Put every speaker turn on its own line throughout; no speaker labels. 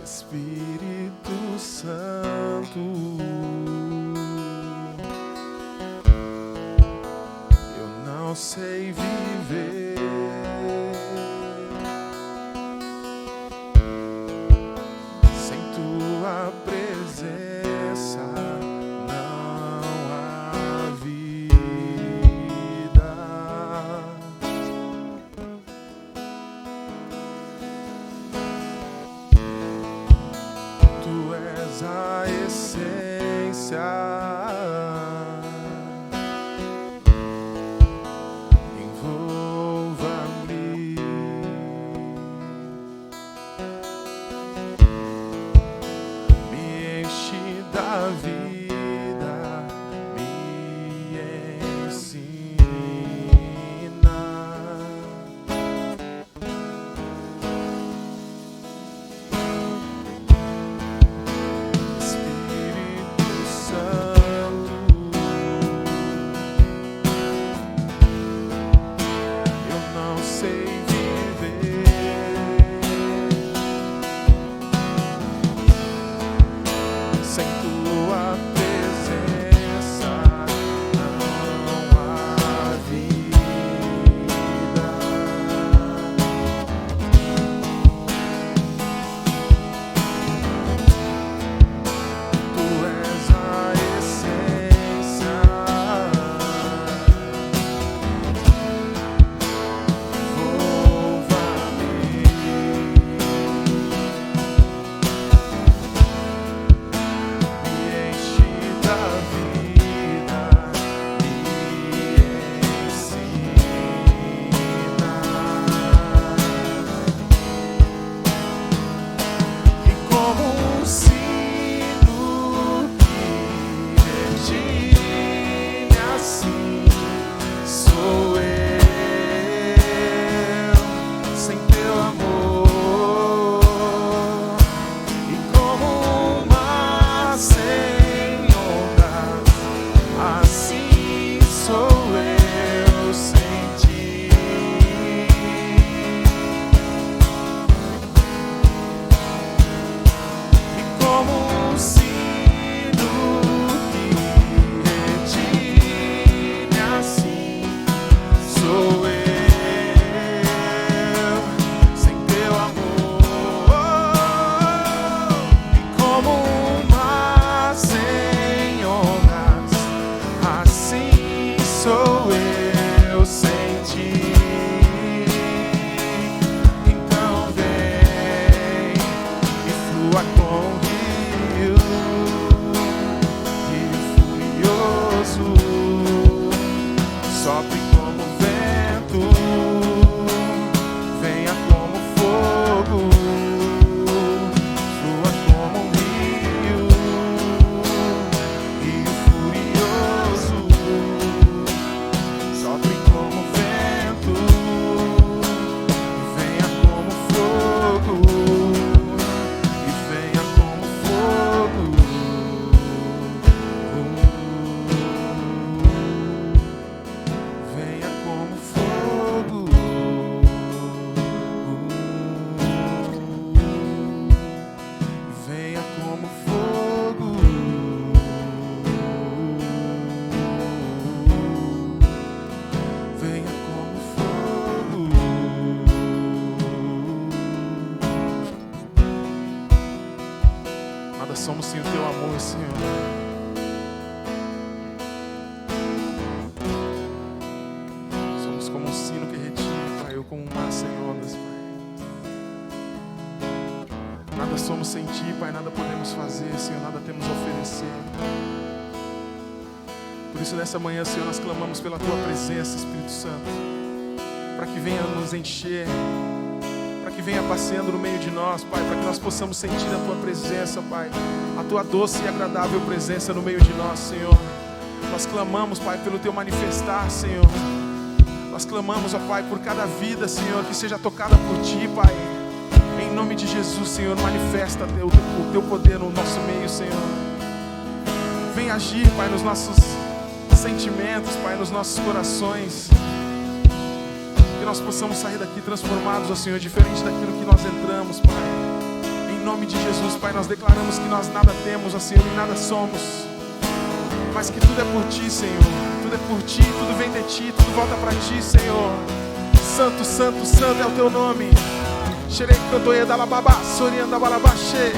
Espírito Santo, eu não sei viver sem tua presença, não há vida. Tu és a essência, envolva-me, me enche da vida, me ensina. Espírito Santo, eu não sei viver sem tua presença, não há vida. Tu és a essência, envolva-me, me enche da vida, me ensina. E como um sino que retine, assim sou eu, sem teu amor. E como um mar sem ondas, assim sou eu sem ti. E como um sino que retine, assim sou eu, sem teu amor. E como um mar sem ondas, assim sou eu sem ti. Então vem e flua com o rio furioso, sopre como vento, venha como fogo, flua como um rio furioso, sopre como vento, venha como fogo, e venha como fogo. Venha como fogo. Venha como fogo. Venha como fogo. Nada somos sem o teu amor, Senhor. Somos como um sino que retine, Pai, ou como um mar sem ondas, Pai. Nada somos sem ti, Pai, nada podemos fazer, Senhor, nada temos a oferecer. Por isso, nessa manhã, Senhor, nós clamamos pela tua presença, Espírito Santo, para que venha nos encher, para que venha passeando no meio de nós, Pai, para que nós possamos sentir a tua presença, Pai, a tua doce e agradável presença no meio de nós, Senhor. Nós clamamos, Pai, pelo teu manifestar, Senhor. Nós clamamos, ó Pai, por cada vida, Senhor, que seja tocada por ti, Pai. de Jesus, Senhor, manifesta o teu poder no nosso meio, Senhor. Vem agir, Pai, nos nossos sentimentos, Pai, nos nossos corações. Que nós possamos sair daqui transformados, ó Senhor, diferente daquilo que nós entramos, Pai. Em nome de Jesus, Pai, nós declaramos que nós nada temos, ó Senhor, e nada somos, mas que tudo é por Ti, Senhor. Tudo é por Ti, tudo vem de Ti, tudo volta para Ti, Senhor. Santo, santo, santo é o Teu nome. Xerei cantoia da lababá, sorianda balabaxê.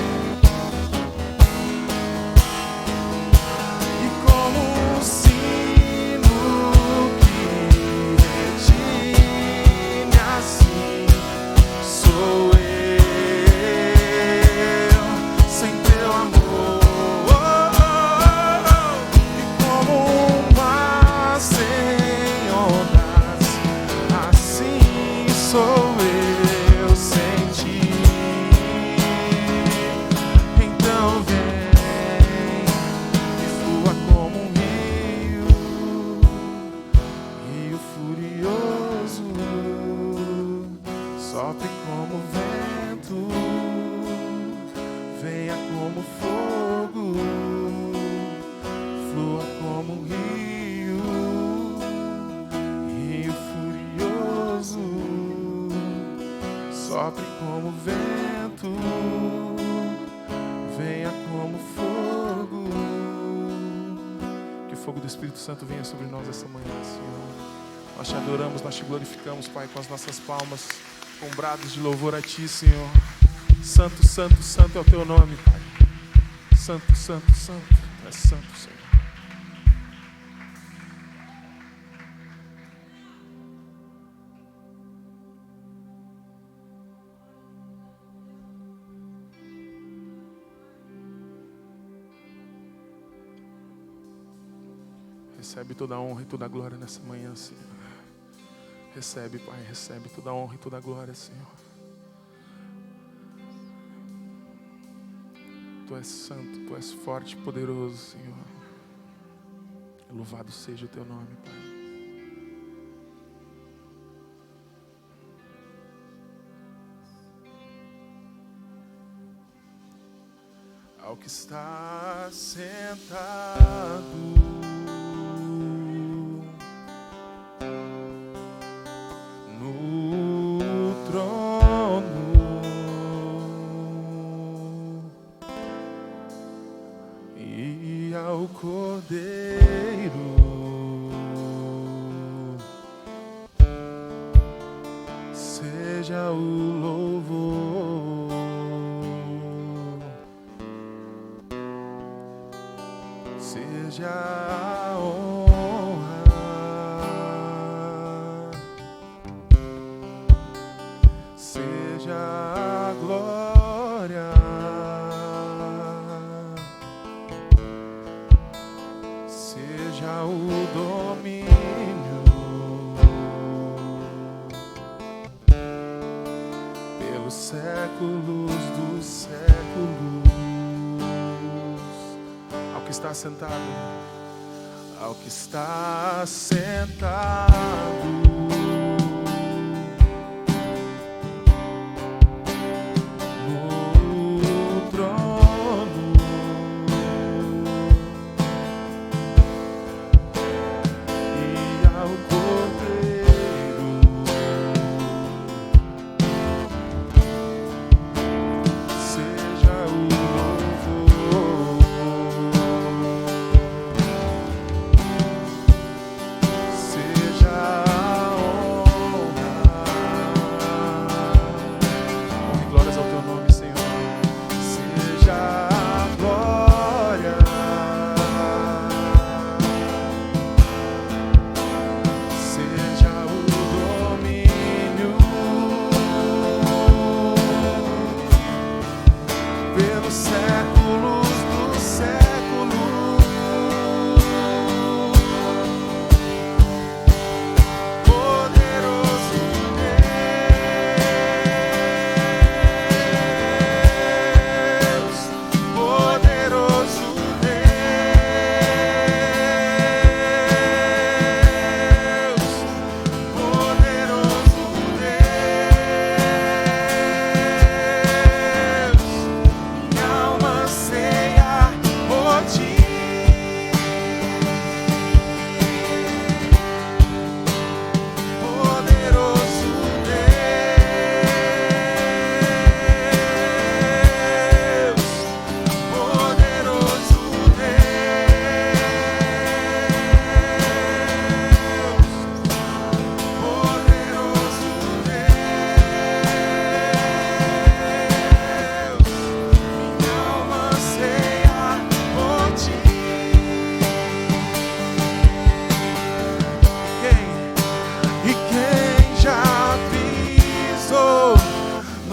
Sopre como vento, venha como fogo. Que o fogo do Espírito Santo venha sobre nós essa manhã, Senhor. Nós te adoramos, nós te glorificamos, Pai, com as nossas palmas, com brados de louvor a Ti, Senhor. Santo, santo, santo é o Teu nome, Pai. Santo, santo, santo, Tu és santo, Senhor. Recebe toda a honra e toda a glória nessa manhã, Senhor. Recebe, Pai, recebe toda a honra e toda a glória, Senhor. Tu és santo, Tu és forte e poderoso, Senhor. Louvado seja o Teu nome, Pai. Ao que está sentado Cordeiro, seja o louvor, seja a honra, seja a glória. Seja o domínio pelos séculos dos séculos. Ao que está sentado, ao que está sentado no trono, seja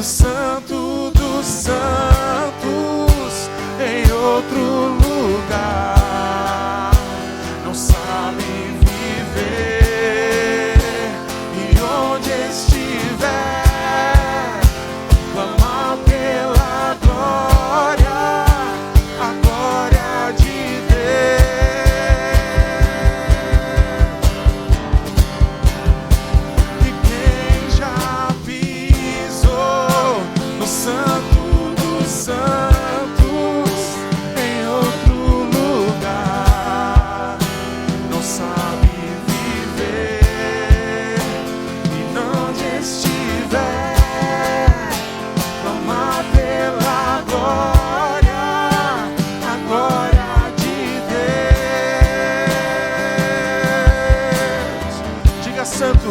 no Santo dos Santos, em outro lugar. Não sabe viver e onde estiver, clama pela glória, a glória de Deus. E quem já pisou no Santo dos Santos, em outro lugar, não sabe viver e onde estiver, clama pela glória, a glória de Deus. Diga santo.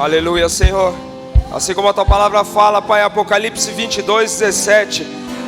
Aleluia, Senhor. Assim como a Tua palavra fala, Pai, Apocalipse 22:17,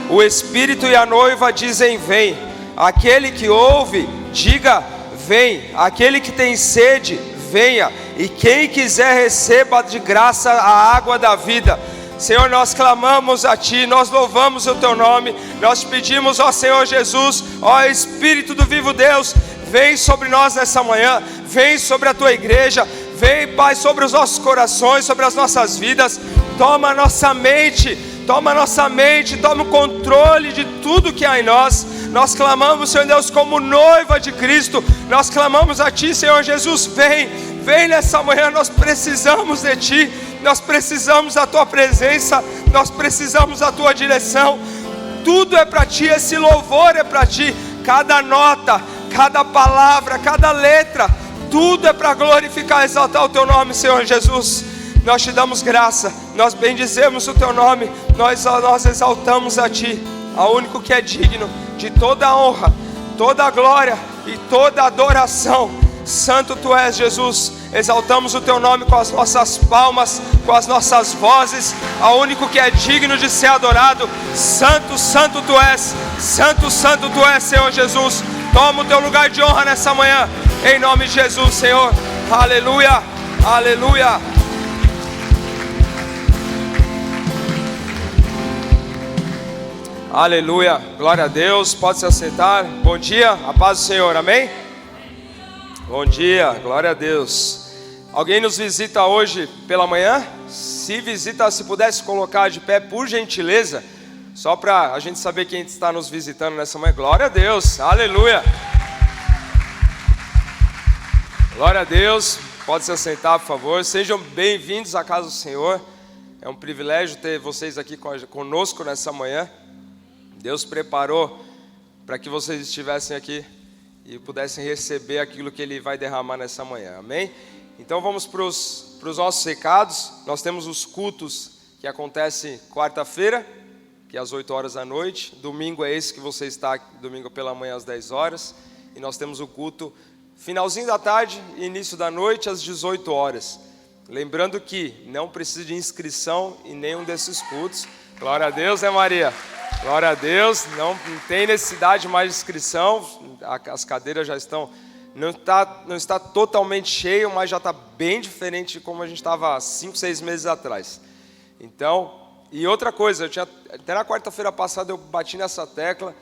o Espírito e a noiva dizem vem. Aquele que ouve, diga vem. Aquele que tem sede, venha. E quem quiser, receba de graça a água da vida. Senhor, nós clamamos a Ti, nós louvamos o Teu nome. Nós te pedimos, ó Senhor Jesus, ó Espírito do vivo Deus, vem sobre nós nessa manhã, vem sobre a Tua igreja. Vem, Pai, sobre os nossos corações, sobre as nossas vidas. Toma a nossa mente, toma o controle de tudo que há em nós. Nós clamamos, Senhor Deus, como noiva de Cristo. Nós clamamos a Ti, Senhor Jesus, vem nessa manhã. Nós precisamos de Ti, nós precisamos da Tua presença, nós precisamos da Tua direção. Tudo é para Ti, esse louvor é para Ti. Cada nota, cada palavra, cada letra, tudo é para glorificar e exaltar o Teu nome, Senhor Jesus. Nós Te damos graça, nós bendizemos o Teu nome, nós exaltamos a Ti, ao único que é digno de toda a honra, toda a glória e toda a adoração. Santo Tu és, Jesus. Exaltamos o Teu nome com as nossas palmas, com as nossas vozes, ao único que é digno de ser adorado. Santo, Santo Tu és, Santo, Santo Tu és, Senhor Jesus. Toma o Teu lugar de honra nessa manhã, em nome de Jesus, Senhor. Aleluia, aleluia. Aleluia, glória a Deus. Pode se assentar. Bom dia, a paz do Senhor, amém? Bom dia, glória a Deus. Alguém nos visita hoje pela manhã? Se visita, se pudesse colocar de pé, por gentileza, só para a gente saber quem está nos visitando nessa manhã. Glória a Deus, aleluia. Glória a Deus. Pode se assentar, por favor. Sejam bem-vindos à casa do Senhor. É um privilégio ter vocês aqui conosco nessa manhã. Deus preparou para que vocês estivessem aqui e pudessem receber aquilo que Ele vai derramar nessa manhã, amém? Então vamos para os nossos recados. Nós temos os cultos que acontecem quarta-feira, que é às 8 horas da noite. Domingo é esse que você está, domingo pela manhã às 10 horas. E nós temos o culto finalzinho da tarde e início da noite às 18 horas. Lembrando que não precisa de inscrição em nenhum desses cultos. Glória a Deus, né, Maria? Glória a Deus, não tem necessidade mais de inscrição, as cadeiras já estão, não está totalmente cheio, mas já está bem diferente de como a gente estava 5, 6 meses atrás. Então, e outra coisa, até na quarta-feira passada eu bati nessa tecla,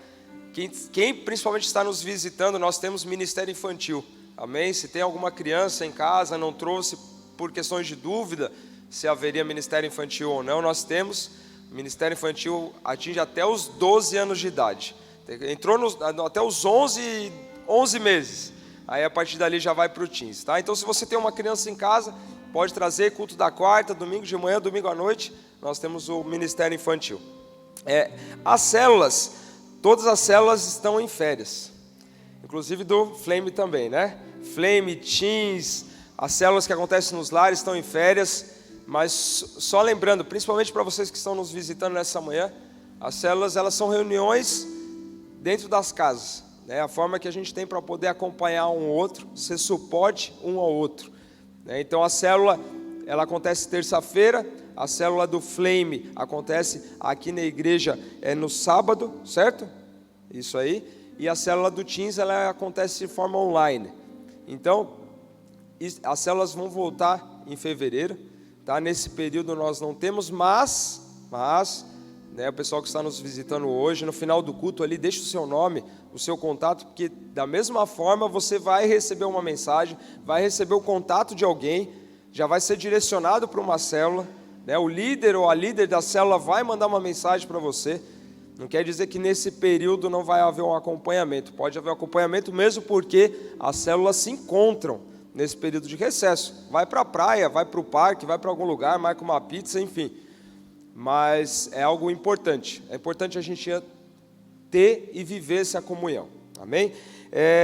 quem principalmente está nos visitando, nós temos ministério infantil, amém? Se tem alguma criança em casa, não trouxe, por questões de dúvida se haveria ministério infantil ou não, nós temos. O ministério infantil atinge até os 12 anos de idade. Entrou até os 11 meses. Aí a partir dali já vai para o teens, tá? Então se você tem uma criança em casa, pode trazer culto da quarta, domingo de manhã, domingo à noite. Nós temos o ministério infantil. As células, todas as células estão em férias. Inclusive do Flame também, né? Flame, teens, as células que acontecem nos lares estão em férias. Mas só lembrando, principalmente para vocês que estão nos visitando nessa manhã, as células, elas são reuniões dentro das casas, né? A forma que a gente tem para poder acompanhar um ao outro, ser suporte um ao outro, né? Então a célula, ela acontece terça-feira, a célula do Flame acontece aqui na igreja no sábado, certo? Isso aí. E a célula do Teens, ela acontece de forma online. Então, as células vão voltar em fevereiro. Tá? Nesse período nós não temos, mas né, o pessoal que está nos visitando hoje, no final do culto ali, deixa o seu nome, o seu contato, porque da mesma forma você vai receber uma mensagem, vai receber o contato de alguém, já vai ser direcionado para uma célula, né? O líder ou a líder da célula vai mandar uma mensagem para você. Não quer dizer que nesse período não vai haver um acompanhamento, pode haver um acompanhamento mesmo porque as células se encontram nesse período de recesso. Vai para a praia, vai para o parque, vai para algum lugar, marca uma pizza, enfim. Mas é algo importante. É importante a gente ter e viver essa comunhão. Amém?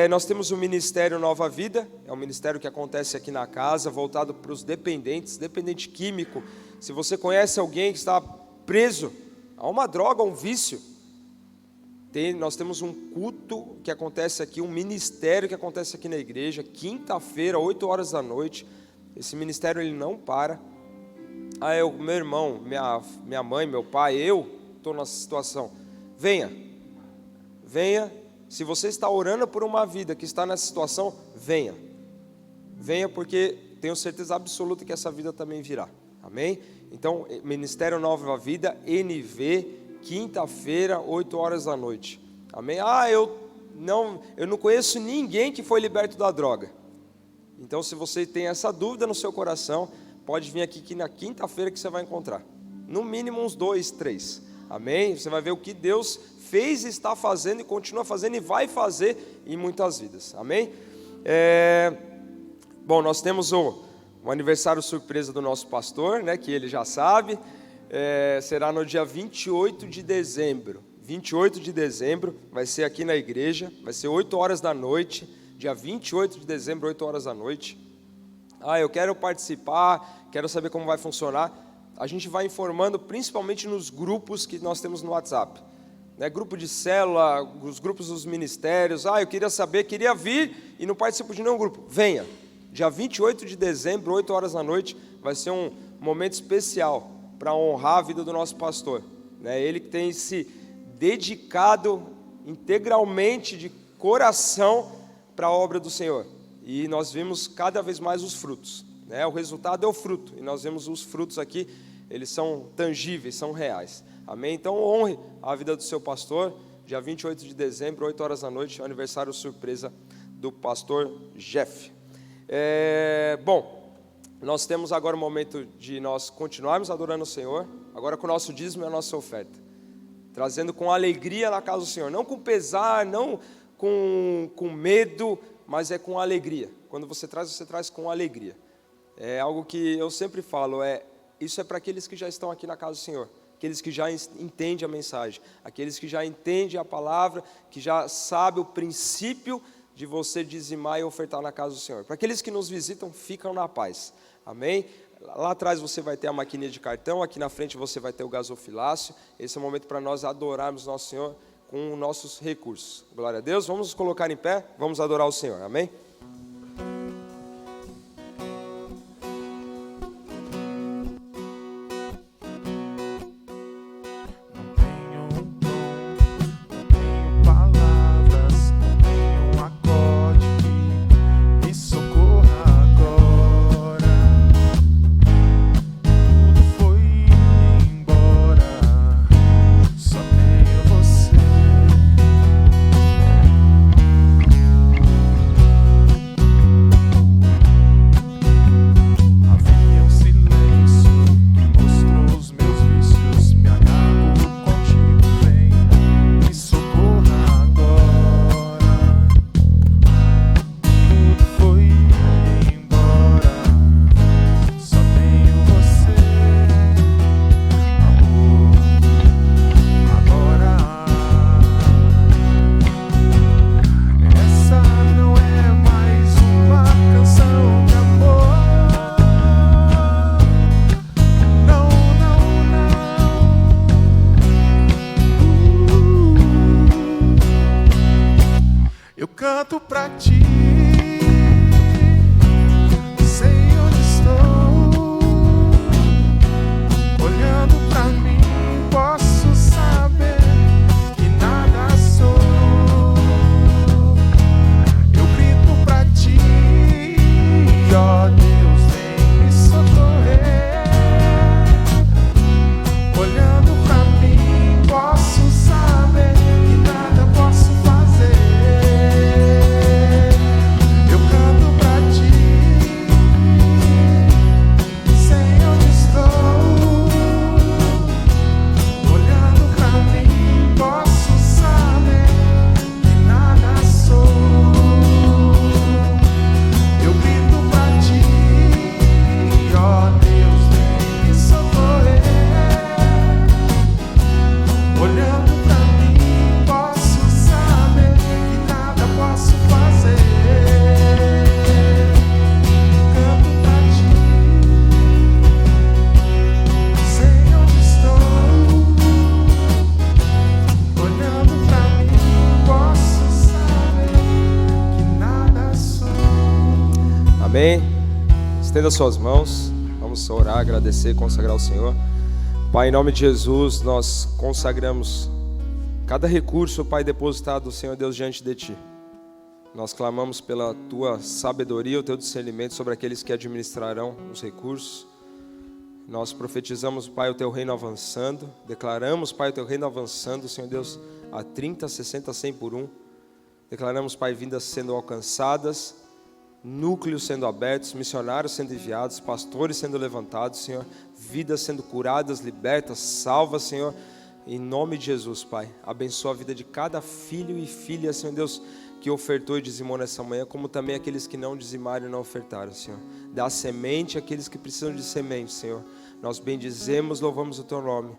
Nós temos o Ministério Nova Vida. É um ministério que acontece aqui na casa, voltado para os dependentes, dependente químico. Se você conhece alguém que está preso a uma droga, a um vício, nós temos um culto que acontece aqui, um ministério que acontece aqui na igreja, quinta-feira, 8 horas da noite. Esse ministério ele não para. Meu irmão, minha mãe, meu pai, eu estou nessa situação. Venha. Se você está orando por uma vida que está nessa situação, venha. Venha porque tenho certeza absoluta que essa vida também virá. Amém? Então, Ministério Nova Vida, NV, quinta-feira, 8 horas da noite. Amém? Eu não conheço ninguém que foi liberto da droga. Então, se você tem essa dúvida no seu coração, pode vir aqui que na quinta-feira que você vai encontrar. No mínimo uns 2, 3. Amém? Você vai ver o que Deus fez, está fazendo e continua fazendo e vai fazer em muitas vidas. Amém? Bom, nós temos o aniversário surpresa do nosso pastor, né, que ele já sabe. Será no dia 28 de dezembro. 28 de dezembro, vai ser aqui na igreja, vai ser 8 horas da noite, dia 28 de dezembro, 8 horas da noite. Eu quero participar, quero saber como vai funcionar. A gente vai informando principalmente nos grupos que nós temos no WhatsApp, né? Grupo de célula, os grupos dos ministérios. Eu queria saber, queria vir e não participo de nenhum grupo. Venha, dia 28 de dezembro, 8 horas da noite, vai ser um momento especial para honrar a vida do nosso pastor, né? Ele que tem se dedicado integralmente de coração para a obra do Senhor, e nós vimos cada vez mais os frutos, né? O resultado é o fruto, e nós vemos os frutos aqui, eles são tangíveis, são reais. Amém? Então honre a vida do seu pastor, dia 28 de dezembro, 8 horas da noite, aniversário surpresa do pastor Jeff. Bom, nós temos agora o momento de nós continuarmos adorando o Senhor, agora com o nosso dízimo e a nossa oferta, trazendo com alegria na casa do Senhor, não com pesar, não com medo, mas é com alegria. Quando você traz com alegria. É algo que eu sempre falo, isso é para aqueles que já estão aqui na casa do Senhor, aqueles que já entendem a mensagem, aqueles que já entendem a palavra, que já sabem o princípio de você dizimar e ofertar na casa do Senhor. Para aqueles que nos visitam, ficam na paz. Amém? Lá atrás você vai ter a maquininha de cartão, aqui na frente você vai ter o gasofilácio. Esse é o momento para nós adorarmos nosso Senhor com nossos recursos. Glória a Deus. Vamos nos colocar em pé, vamos adorar o Senhor. Amém?
Você
canto pra ti. Sei onde estou, olhando pra mim, posso saber que nada sou. Eu grito pra ti, ó Deus, vem me socorrer. Olhando pra mim, posso saber que nada posso fazer. Eu canto pra ti, sei onde estou. Olhando pra mim, posso saber que nada sou. Eu grito pra ti, ó Deus, vem me socorrer. Olhando pra mim, posso saber que nada posso fazer. Canto pra ti, sei onde estou. Olhando pra mim, posso saber que nada sou.
Amém? Estenda suas mãos. Vamos orar, agradecer, consagrar ao Senhor. Pai, em nome de Jesus, nós consagramos cada recurso, Pai, depositado, Senhor Deus, diante de Ti. Nós clamamos pela Tua sabedoria, o Teu discernimento sobre aqueles que administrarão os recursos. Nós profetizamos, Pai, o Teu reino avançando. Declaramos, Pai, o Teu reino avançando, Senhor Deus, a 30, 60, 100 por 1. Declaramos, Pai, vidas sendo alcançadas, núcleos sendo abertos, missionários sendo enviados, pastores sendo levantados, Senhor, vidas sendo curadas, libertas, salvas, Senhor, em nome de Jesus, Pai. Abençoa a vida de cada filho e filha, Senhor Deus, que ofertou e dizimou nessa manhã, como também aqueles que não dizimaram e não ofertaram, Senhor. Dá semente àqueles que precisam de semente, Senhor. Nós bendizemos, louvamos o Teu nome.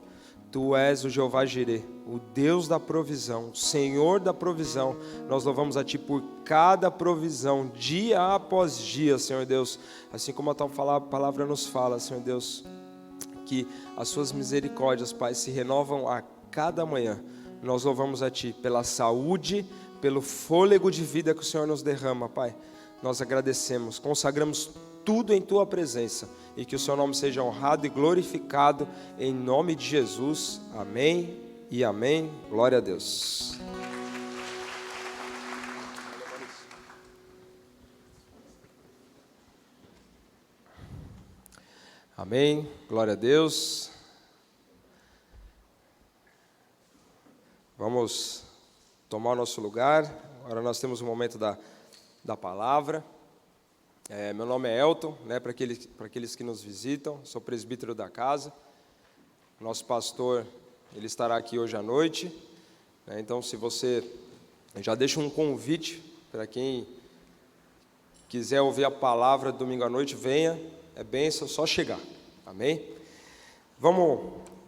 Tu és o Jeová Jireh, o Deus da provisão, o Senhor da provisão. Nós louvamos a Ti por cada provisão, dia após dia, Senhor Deus. Assim como a Tua palavra nos fala, Senhor Deus, que as Suas misericórdias, Pai, se renovam a cada manhã. Nós louvamos a Ti pela saúde, pelo fôlego de vida que o Senhor nos derrama, Pai. Nós agradecemos, consagramos tudo em Tua presença, e que o Seu nome seja honrado e glorificado, em nome de Jesus, amém e amém, glória a Deus. Amém, glória a Deus. Vamos tomar o nosso lugar. Agora nós temos o momento da palavra. Meu nome é Elton, né, para aqueles que nos visitam, sou presbítero da casa. Nosso pastor, ele estará aqui hoje à noite, né, então se você já deixa um convite para quem quiser ouvir a palavra domingo à noite, venha, é bênção, só chegar, amém? Vamos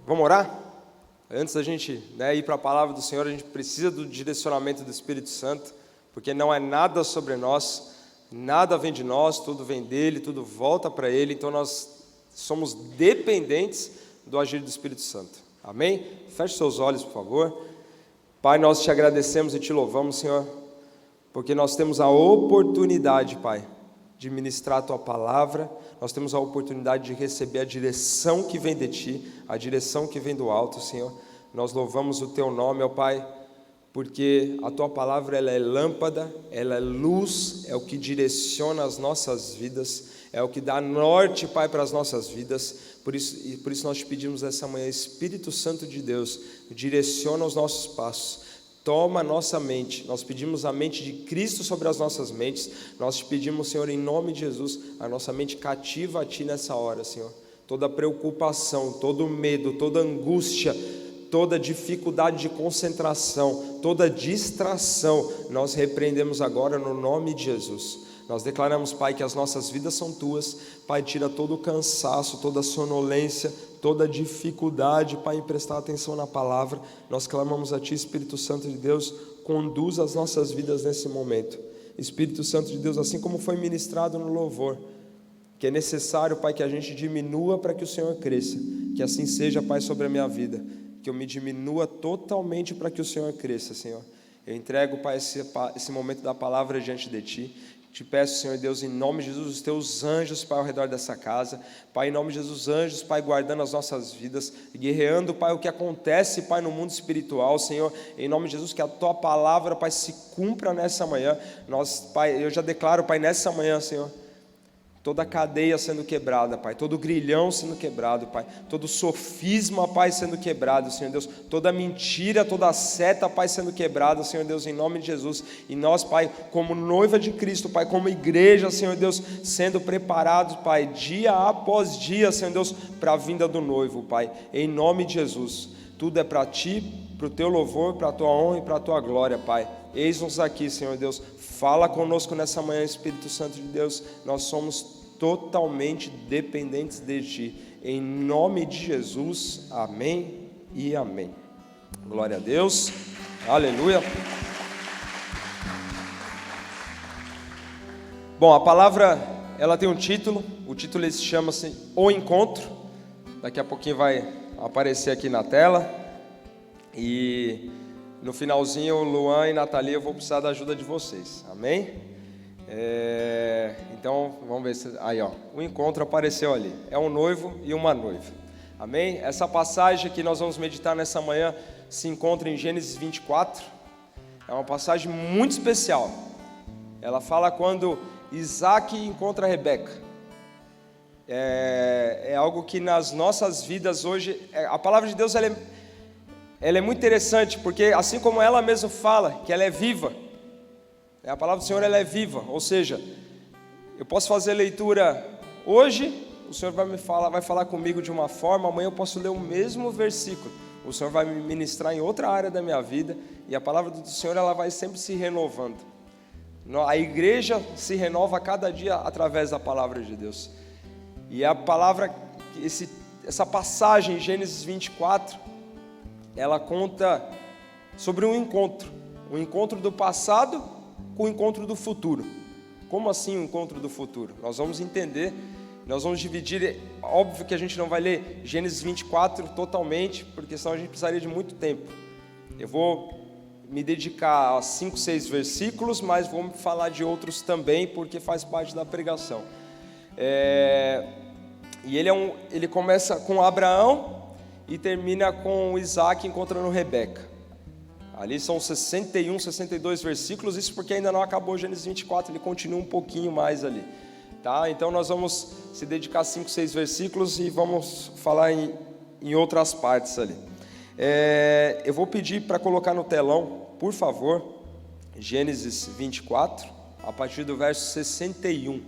orar? Antes da gente, né, ir para a palavra do Senhor, a gente precisa do direcionamento do Espírito Santo, porque não é nada sobre nós, nada vem de nós, tudo vem dele, tudo volta para ele, então nós somos dependentes do agir do Espírito Santo, amém? Feche seus olhos, por favor. Pai, nós te agradecemos e te louvamos, Senhor, porque nós temos a oportunidade, Pai, de ministrar a Tua palavra, nós temos a oportunidade de receber a direção que vem de Ti, a direção que vem do alto, Senhor. Nós louvamos o Teu nome, ó Pai, porque a Tua palavra, ela é lâmpada, ela é luz, é o que direciona as nossas vidas, é o que dá norte, Pai, para as nossas vidas. Por isso nós te pedimos essa manhã, Espírito Santo de Deus, direciona os nossos passos, toma a nossa mente. Nós pedimos a mente de Cristo sobre as nossas mentes. Nós te pedimos, Senhor, em nome de Jesus, a nossa mente cativa a Ti nessa hora, Senhor. Toda preocupação, todo medo, toda angústia, toda dificuldade de concentração, toda distração, nós repreendemos agora no nome de Jesus. Nós declaramos, Pai, que as nossas vidas são Tuas. Pai, tira todo o cansaço, toda a sonolência, toda a dificuldade, Pai, em prestar atenção na palavra. Nós clamamos a Ti, Espírito Santo de Deus, conduz as nossas vidas nesse momento. Espírito Santo de Deus, assim como foi ministrado no louvor, que é necessário, Pai, que a gente diminua para que o Senhor cresça. Que assim seja, Pai, sobre a minha vida. Que eu me diminua totalmente para que o Senhor cresça, Senhor. Eu entrego, Pai, esse momento da palavra diante de Ti. Te peço, Senhor Deus, em nome de Jesus, os Teus anjos, Pai, ao redor dessa casa. Pai, em nome de Jesus, anjos, Pai, guardando as nossas vidas, guerreando, Pai, o que acontece, Pai, no mundo espiritual, Senhor. Em nome de Jesus, que a Tua palavra, Pai, se cumpra nessa manhã. Pai, eu já declaro, Pai, nessa manhã, Senhor, toda a cadeia sendo quebrada, Pai, todo grilhão sendo quebrado, Pai, todo sofisma, Pai, sendo quebrado, Senhor Deus, toda mentira, toda seta, Pai, sendo quebrada, Senhor Deus, em nome de Jesus. E nós, Pai, como noiva de Cristo, Pai, como igreja, Senhor Deus, sendo preparados, Pai, dia após dia, Senhor Deus, para a vinda do noivo, Pai, em nome de Jesus. Tudo é para Ti, para o Teu louvor, para a Tua honra e para a Tua glória, Pai. Eis-nos aqui, Senhor Deus. Fala conosco nessa manhã, Espírito Santo de Deus. Nós somos totalmente dependentes de Ti. Em nome de Jesus, amém e amém. Glória a Deus, aleluia. Bom, a palavra, ela tem um título. O título se chama-se O Encontro. Daqui a pouquinho vai aparecer aqui na tela. E no finalzinho, Luan e Nathalie, eu vou precisar da ajuda de vocês, amém? Então, vamos ver se... Aí, ó, o encontro apareceu ali. É um noivo e uma noiva, amém? Essa passagem que nós vamos meditar nessa manhã se encontra em Gênesis 24. É uma passagem muito especial. Ela fala quando Isaac encontra Rebeca. É algo que nas nossas vidas hoje... A palavra de Deus, ela é muito interessante, porque assim como ela mesma fala, que ela é viva, a palavra do Senhor, ela é viva, ou seja, eu posso fazer leitura hoje, o Senhor vai falar comigo de uma forma, amanhã eu posso ler o mesmo versículo, o Senhor vai me ministrar em outra área da minha vida, e a palavra do Senhor, ela vai sempre se renovando. A igreja se renova a cada dia através da palavra de Deus, e a palavra, essa passagem em Gênesis 24, ela conta sobre um encontro do passado com o encontro do futuro. Como assim o encontro do futuro? Nós vamos entender, nós vamos dividir, óbvio que a gente não vai ler Gênesis 24 totalmente, porque senão a gente precisaria de muito tempo. Eu vou me dedicar a 5, 6 versículos, mas vou falar de outros também, porque faz parte da pregação. E ele começa com Abraão, e termina com Isaac encontrando Rebeca. Ali são 61, 62 versículos, isso porque ainda não acabou Gênesis 24, ele continua um pouquinho mais ali. Tá? Então nós vamos se dedicar a 5, 6 versículos e vamos falar em outras partes ali. Eu vou pedir para colocar no telão, por favor, Gênesis 24, a partir do verso 61.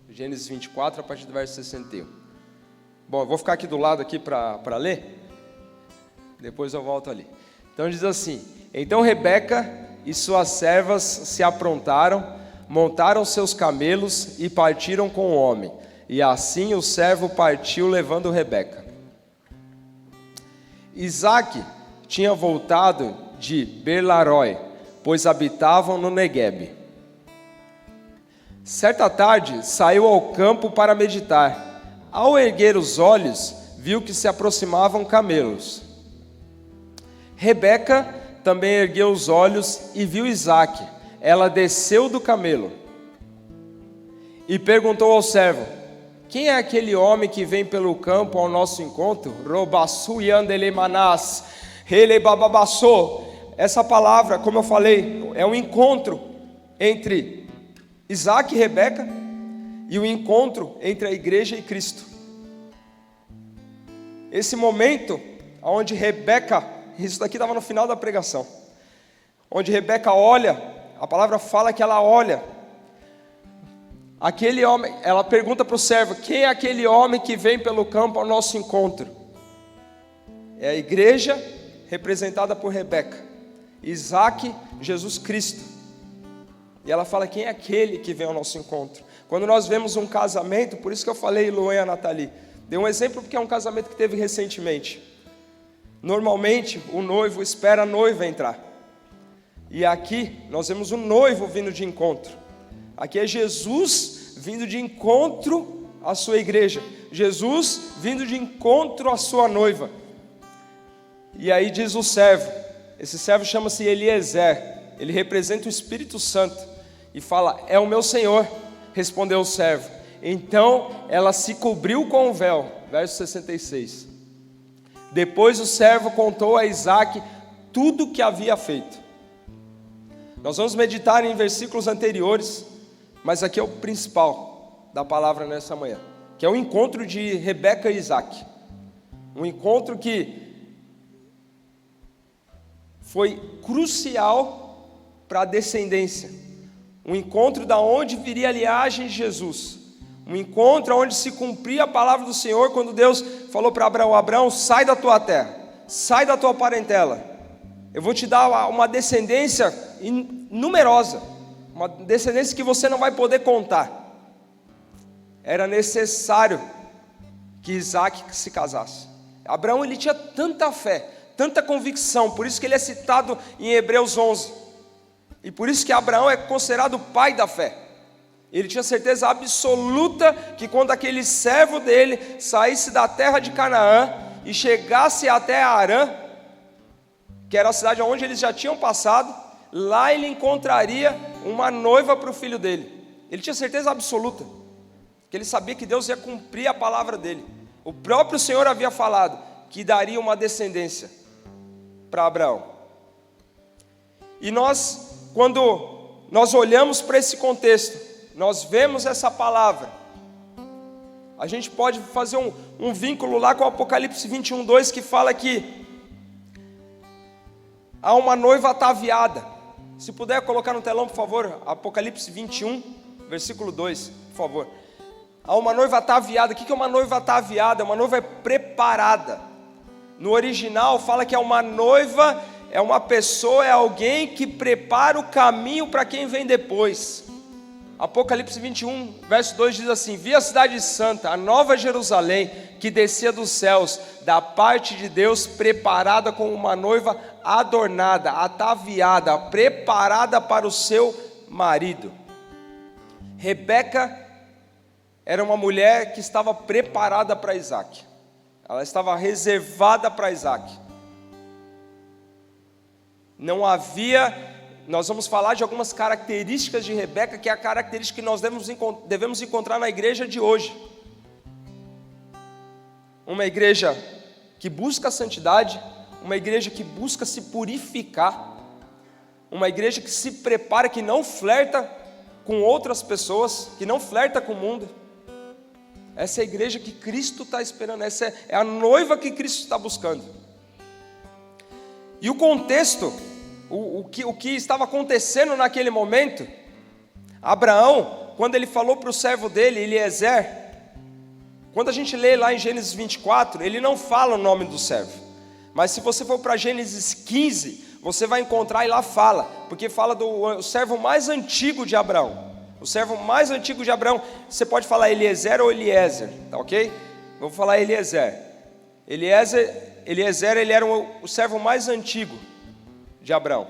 Gênesis 24, a partir do verso 61. Bom, eu vou ficar aqui do lado aqui para ler, depois eu volto ali. Então diz assim: então Rebeca e suas servas se aprontaram, montaram seus camelos e partiram com o homem. E assim o servo partiu levando Rebeca. Isaac tinha voltado de Beer-Larói, pois habitavam no Neguebe. Certa tarde saiu ao campo para meditar. Ao erguer os olhos, viu que se aproximavam camelos. Rebeca também ergueu os olhos e viu Isaac. Ela desceu do camelo e perguntou ao servo: quem é aquele homem que vem pelo campo ao nosso encontro? Essa palavra, como eu falei, é um encontro entre Isaac e Rebeca, e o encontro entre a igreja e Cristo. Esse momento onde Rebeca, isso daqui estava no final da pregação, onde Rebeca olha, a palavra fala que ela olha, aquele homem, ela pergunta para o servo: quem é aquele homem que vem pelo campo ao nosso encontro? É a igreja representada por Rebeca, Isaac, Jesus Cristo. E ela fala: quem é aquele que vem ao nosso encontro? Quando nós vemos um casamento, por isso que eu falei Luan e a Nathalie, dei um exemplo porque é um casamento que teve recentemente. Normalmente o noivo espera a noiva entrar, e aqui nós vemos o noivo vindo de encontro. Aqui é Jesus vindo de encontro à sua igreja, Jesus vindo de encontro à sua noiva. E aí diz o servo: esse servo chama-se Eliezer, ele representa o Espírito Santo, e fala: é o meu Senhor. Respondeu o servo. Então ela se cobriu com o véu. Verso 66. Depois o servo contou a Isaque tudo o que havia feito. Nós vamos meditar em versículos anteriores, mas aqui é o principal da palavra nessa manhã, que é o encontro de Rebeca e Isaque. Um encontro que foi crucial para a descendência. Um encontro da onde viria a linhagem de Jesus. Um encontro onde se cumpria a palavra do Senhor, quando Deus falou para Abraão: Abraão, sai da tua terra, sai da tua parentela, eu vou te dar uma descendência numerosa, uma descendência que você não vai poder contar. Era necessário que Isaque se casasse. Abraão, ele tinha tanta fé, tanta convicção, por isso que ele é citado em Hebreus 11, e por isso que Abraão é considerado o pai da fé. Ele tinha certeza absoluta que quando aquele servo dele saísse da terra de Canaã e chegasse até Harã, que era a cidade onde eles já tinham passado, lá ele encontraria uma noiva para o filho dele. Ele tinha certeza absoluta, que ele sabia que Deus ia cumprir a palavra dele. O próprio Senhor havia falado que daria uma descendência para Abraão. E nós, quando nós olhamos para esse contexto, nós vemos essa palavra, a gente pode fazer um vínculo lá com o Apocalipse 21:2, que fala que há uma noiva ataviada. Se puder colocar no telão, por favor, Apocalipse 21, versículo 2, por favor. Há uma noiva ataviada. O que é uma noiva ataviada? Uma noiva preparada. No original fala que é uma noiva, é uma pessoa, é alguém que prepara o caminho para quem vem depois. Apocalipse 21, verso 2 diz assim: vi a cidade santa, a nova Jerusalém, que descia dos céus, da parte de Deus, preparada como uma noiva adornada, ataviada, preparada para o seu marido. Rebeca era uma mulher que estava preparada para Isaque. Ela estava reservada para Isaque. Não havia... Nós vamos falar de algumas características de Rebeca, que é a característica que nós devemos encontrar na igreja de hoje. Uma igreja que busca a santidade, uma igreja que busca se purificar, uma igreja que se prepara, que não flerta com outras pessoas, que não flerta com o mundo. Essa é a igreja que Cristo está esperando, essa é a noiva que Cristo está buscando. E o contexto, o que estava acontecendo naquele momento, Abraão, quando ele falou para o servo dele, Eliezer, quando a gente lê lá em Gênesis 24, ele não fala o nome do servo, mas se você for para Gênesis 15, você vai encontrar e lá fala, porque fala do servo mais antigo de Abraão. O servo mais antigo de Abraão, você pode falar Eliezer ou Eliezer, tá ok? Vou falar Eliezer. Eliezer, ele era o servo mais antigo de Abraão.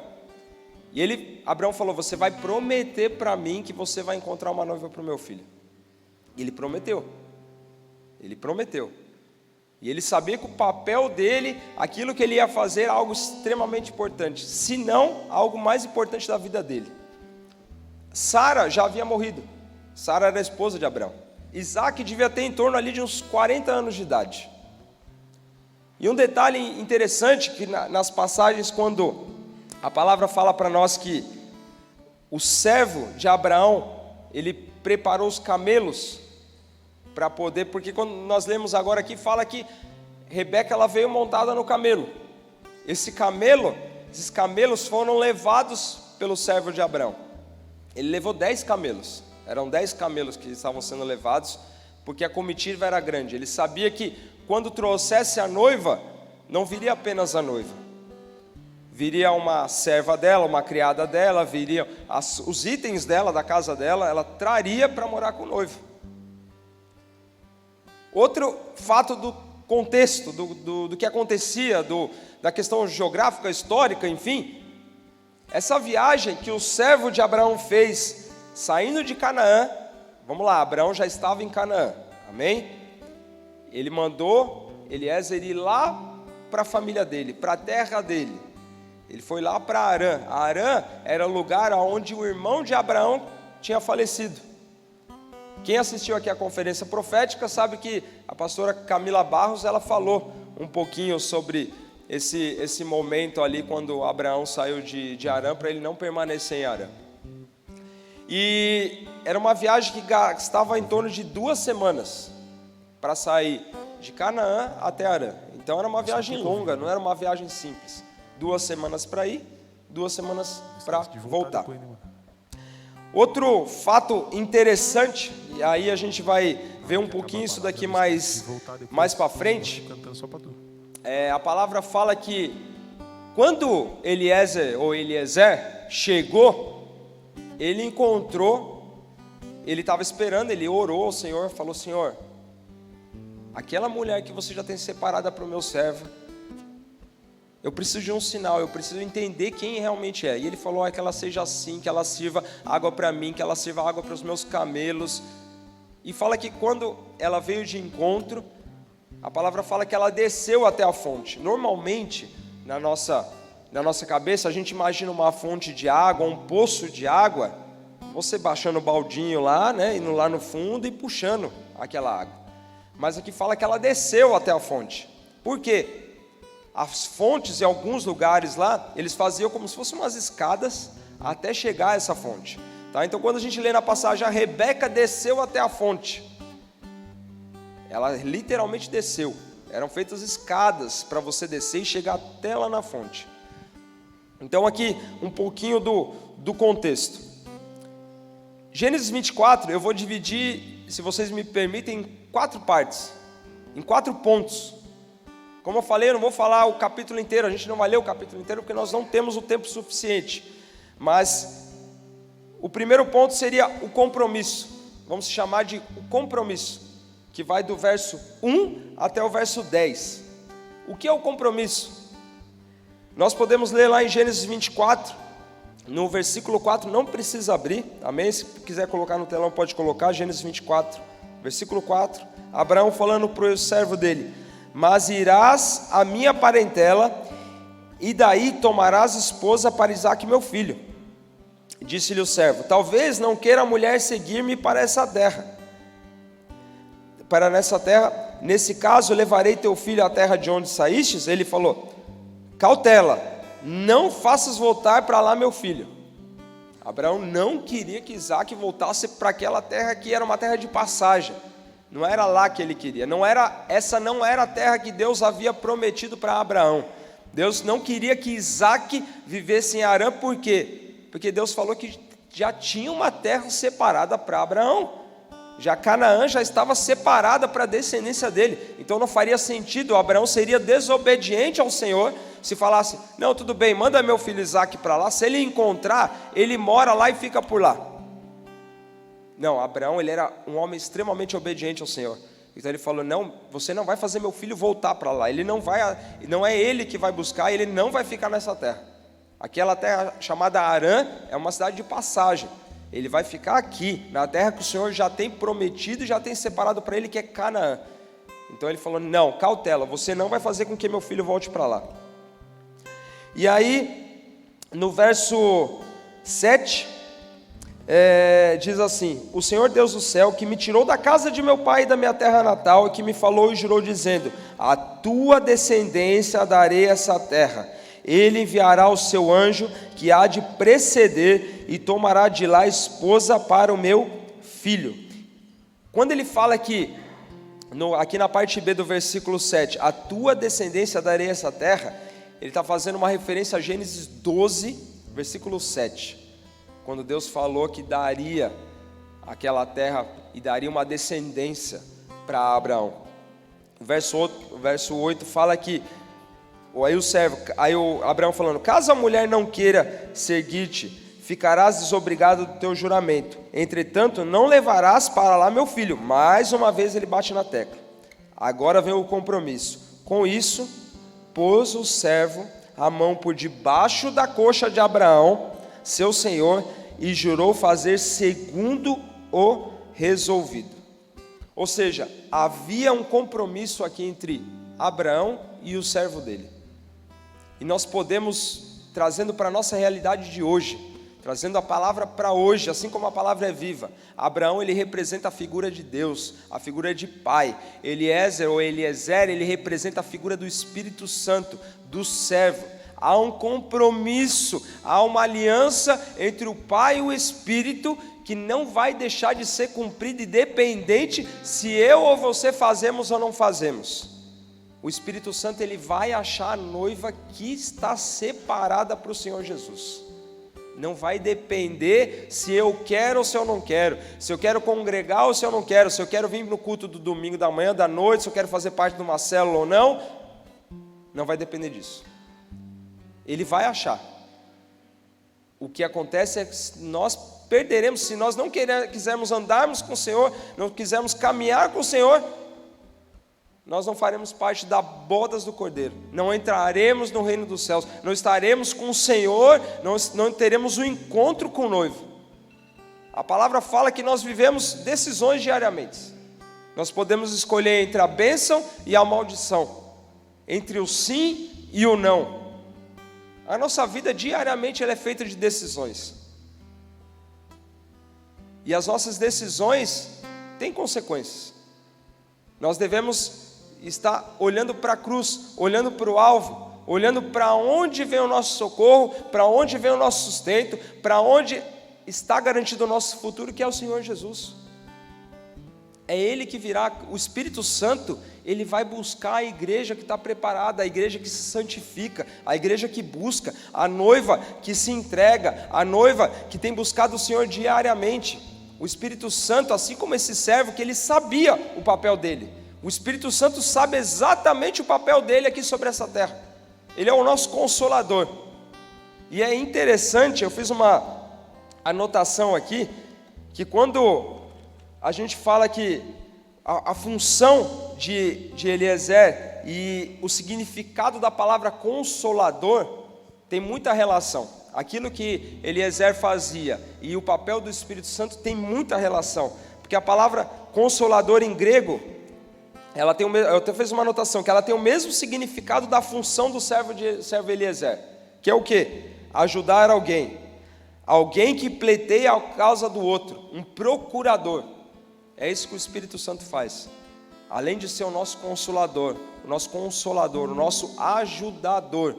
E Abraão falou: você vai prometer para mim que você vai encontrar uma noiva para o meu filho. E ele prometeu. Ele prometeu. E ele sabia que o papel dele, aquilo que ele ia fazer, era algo extremamente importante, se não algo mais importante da vida dele. Sara já havia morrido. Sara era a esposa de Abraão. Isaque devia ter em torno ali de uns 40 anos de idade. E um detalhe interessante, que nas passagens, quando a palavra fala para nós que o servo de Abraão, ele preparou os camelos para poder, porque quando nós lemos agora aqui, fala que Rebeca, ela veio montada no camelo. Esses camelos foram levados pelo servo de Abraão. Ele levou 10 camelos, eram 10 camelos que estavam sendo levados, porque a comitiva era grande. Ele sabia que quando trouxesse a noiva, não viria apenas a noiva, viria uma serva dela, uma criada dela, viriam os itens dela, da casa dela, ela traria para morar com o noivo. Outro fato do contexto, do que acontecia, da questão geográfica, histórica, enfim, essa viagem que o servo de Abraão fez, saindo de Canaã, vamos lá, Abraão já estava em Canaã, amém? Ele mandou Eliezer ir lá para a família dele, para a terra dele. Ele foi lá para Harã. Harã era o lugar onde o irmão de Abraão tinha falecido. Quem assistiu aqui à conferência profética sabe que a pastora Camila Barros, ela falou um pouquinho sobre esse momento ali, quando Abraão saiu de Harã, para ele não permanecer em Harã. E era uma viagem que gastava em torno de 2 semanas para sair de Canaã até Harã. Então era uma viagem longa, não era uma viagem simples. 2 semanas para ir, 2 semanas para voltar. Outro fato interessante, e aí a gente vai ver um pouquinho isso daqui mais para frente, a palavra fala que quando Eliezer chegou, ele encontrou, ele estava esperando, ele orou ao Senhor, falou: Senhor, aquela mulher que você já tem separada para o meu servo, eu preciso de um sinal, eu preciso entender quem realmente é. E ele falou: que ela seja assim, que ela sirva água para mim, que ela sirva água para os meus camelos. E fala que quando ela veio de encontro, a palavra fala que ela desceu até a fonte. Normalmente, na nossa cabeça, a gente imagina uma fonte de água, um poço de água, você baixando o baldinho lá, né, indo lá no fundo e puxando aquela água. Mas aqui fala que ela desceu até a fonte. Por quê? As fontes, em alguns lugares lá, eles faziam como se fossem umas escadas até chegar a essa fonte. Tá? Então, quando a gente lê na passagem, a Rebeca desceu até a fonte. Ela literalmente desceu. Eram feitas escadas para você descer e chegar até lá na fonte. Então, aqui, um pouquinho do contexto. Gênesis 24, eu vou dividir, se vocês me permitem, em 4 partes. Em 4 pontos. Como eu falei, eu não vou falar o capítulo inteiro, a gente não vai ler o capítulo inteiro porque nós não temos o tempo suficiente. Mas o primeiro ponto seria o compromisso. Vamos chamar de o compromisso, que vai do verso 1 até o verso 10. O que é o compromisso? Nós podemos ler lá em Gênesis 24, no versículo 4, não precisa abrir, amém? Se quiser colocar no telão, pode colocar, Gênesis 24, versículo 4. Abraão falando para o servo dele: mas irás à minha parentela, e daí tomarás esposa para Isaque meu filho. Disse-lhe o servo: talvez não queira a mulher seguir-me para essa terra. Nessa terra, nesse caso, levarei teu filho à terra de onde saístes. Ele falou: cautela, não faças voltar para lá meu filho. Abraão não queria que Isaque voltasse para aquela terra que era uma terra de passagem. Não era lá que ele queria, essa não era a terra que Deus havia prometido para Abraão. Deus não queria que Isaque vivesse em Harã, por quê? Porque Deus falou que já tinha uma terra separada para Abraão. Já Canaã já estava separada para a descendência dele. Então não faria sentido, Abraão seria desobediente ao Senhor se falasse: não, tudo bem, manda meu filho Isaque para lá, se ele encontrar, ele mora lá e fica por lá. Não, Abraão, ele era um homem extremamente obediente ao Senhor. Então ele falou: não, você não vai fazer meu filho voltar para lá. Ele não é ele que vai buscar, ele não vai ficar nessa terra. Aquela terra chamada Harã é uma cidade de passagem. Ele vai ficar aqui, na terra que o Senhor já tem prometido e já tem separado para ele, que é Canaã. Então ele falou: não, cautela, você não vai fazer com que meu filho volte para lá. E aí, no verso 7, diz assim: o Senhor Deus do céu, que me tirou da casa de meu pai e da minha terra natal, e que me falou e jurou dizendo: a tua descendência darei essa terra. Ele enviará o seu anjo, que há de preceder, e tomará de lá esposa para o meu filho. Quando ele fala aqui na parte B do versículo 7, a tua descendência darei essa terra, ele está fazendo uma referência a Gênesis 12, versículo 7. Quando Deus falou que daria aquela terra e daria uma descendência para Abraão. O verso 8 fala que, aí o Abraão falando: caso a mulher não queira seguir-te, ficarás desobrigado do teu juramento. Entretanto, não levarás para lá meu filho. Mais uma vez ele bate na tecla. Agora vem o compromisso. Com isso, pôs o servo a mão por debaixo da coxa de Abraão, seu senhor, e jurou fazer segundo o resolvido. Ou seja, havia um compromisso aqui entre Abraão e o servo dele. E nós podemos trazendo para a nossa realidade de hoje, trazendo a palavra para hoje, assim como a palavra é viva. Abraão, ele representa a figura de Deus, a figura de pai. Eliezer ou Eliezer, ele representa a figura do Espírito Santo, do servo. Há um compromisso, há uma aliança entre o pai e o Espírito que não vai deixar de ser cumprida, independente se eu ou você fazemos ou não fazemos. O Espírito Santo, ele vai achar a noiva que está separada para o Senhor Jesus. Não vai depender se eu quero ou se eu não quero, se eu quero congregar ou se eu não quero, se eu quero vir no culto do domingo, da manhã, da noite, se eu quero fazer parte de uma célula ou não. Não vai depender disso. Ele vai achar. O que acontece é que nós perderemos, se nós não quisermos andarmos com o Senhor, não quisermos caminhar com o Senhor, nós não faremos parte das bodas do Cordeiro, não entraremos no reino dos céus, não estaremos com o Senhor, não teremos um encontro com o noivo. A palavra fala que nós vivemos decisões diariamente. Nós podemos escolher entre a bênção e a maldição, entre o sim e o não. A nossa vida diariamente ela é feita de decisões, e as nossas decisões têm consequências. Nós devemos estar olhando para a cruz, olhando para o alvo, olhando para onde vem o nosso socorro, para onde vem o nosso sustento, para onde está garantido o nosso futuro, que é o Senhor Jesus. É Ele que virá, o Espírito Santo, Ele vai buscar a igreja que está preparada, a igreja que se santifica, a igreja que busca, a noiva que se entrega, a noiva que tem buscado o Senhor diariamente. O Espírito Santo, assim como esse servo, que ele sabia o papel dele, o Espírito Santo sabe exatamente o papel dele aqui sobre essa terra. Ele é o nosso consolador. E é interessante, eu fiz uma anotação aqui, que quando a gente fala que a função de Eliezer e o significado da palavra consolador tem muita relação. Aquilo que Eliezer fazia e o papel do Espírito Santo tem muita relação, porque a palavra consolador em grego, eu até fiz uma anotação, que ela tem o mesmo significado da função do servo Eliezer, que é o quê? Ajudar alguém que pleiteia a causa do outro, um procurador. É isso que o Espírito Santo faz. Além de ser o nosso consolador, o nosso ajudador,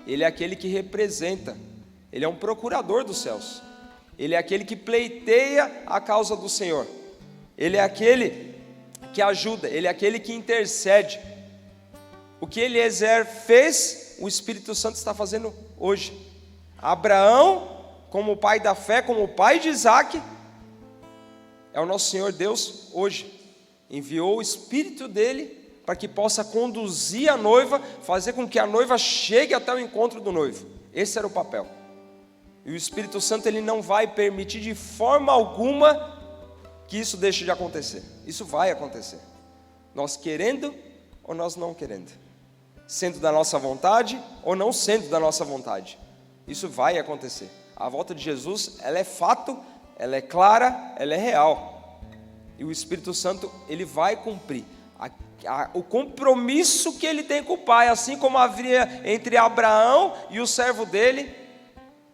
ele é aquele que representa, ele é um procurador dos céus, ele é aquele que pleiteia a causa do Senhor, ele é aquele que ajuda, ele é aquele que intercede. O que Eliezer fez, o Espírito Santo está fazendo hoje. Abraão, como pai da fé, como pai de Isaac, é o nosso Senhor Deus hoje. Enviou o Espírito dele para que possa conduzir a noiva, fazer com que a noiva chegue até o encontro do noivo. Esse era o papel. E o Espírito Santo, ele não vai permitir de forma alguma que isso deixe de acontecer. Isso vai acontecer, nós querendo ou nós não querendo, sendo da nossa vontade ou não sendo da nossa vontade, isso vai acontecer. A volta de Jesus, ela é fato, ela é clara, ela é real, e o Espírito Santo, ele vai cumprir o compromisso que ele tem com o Pai. Assim como havia entre Abraão e o servo dele,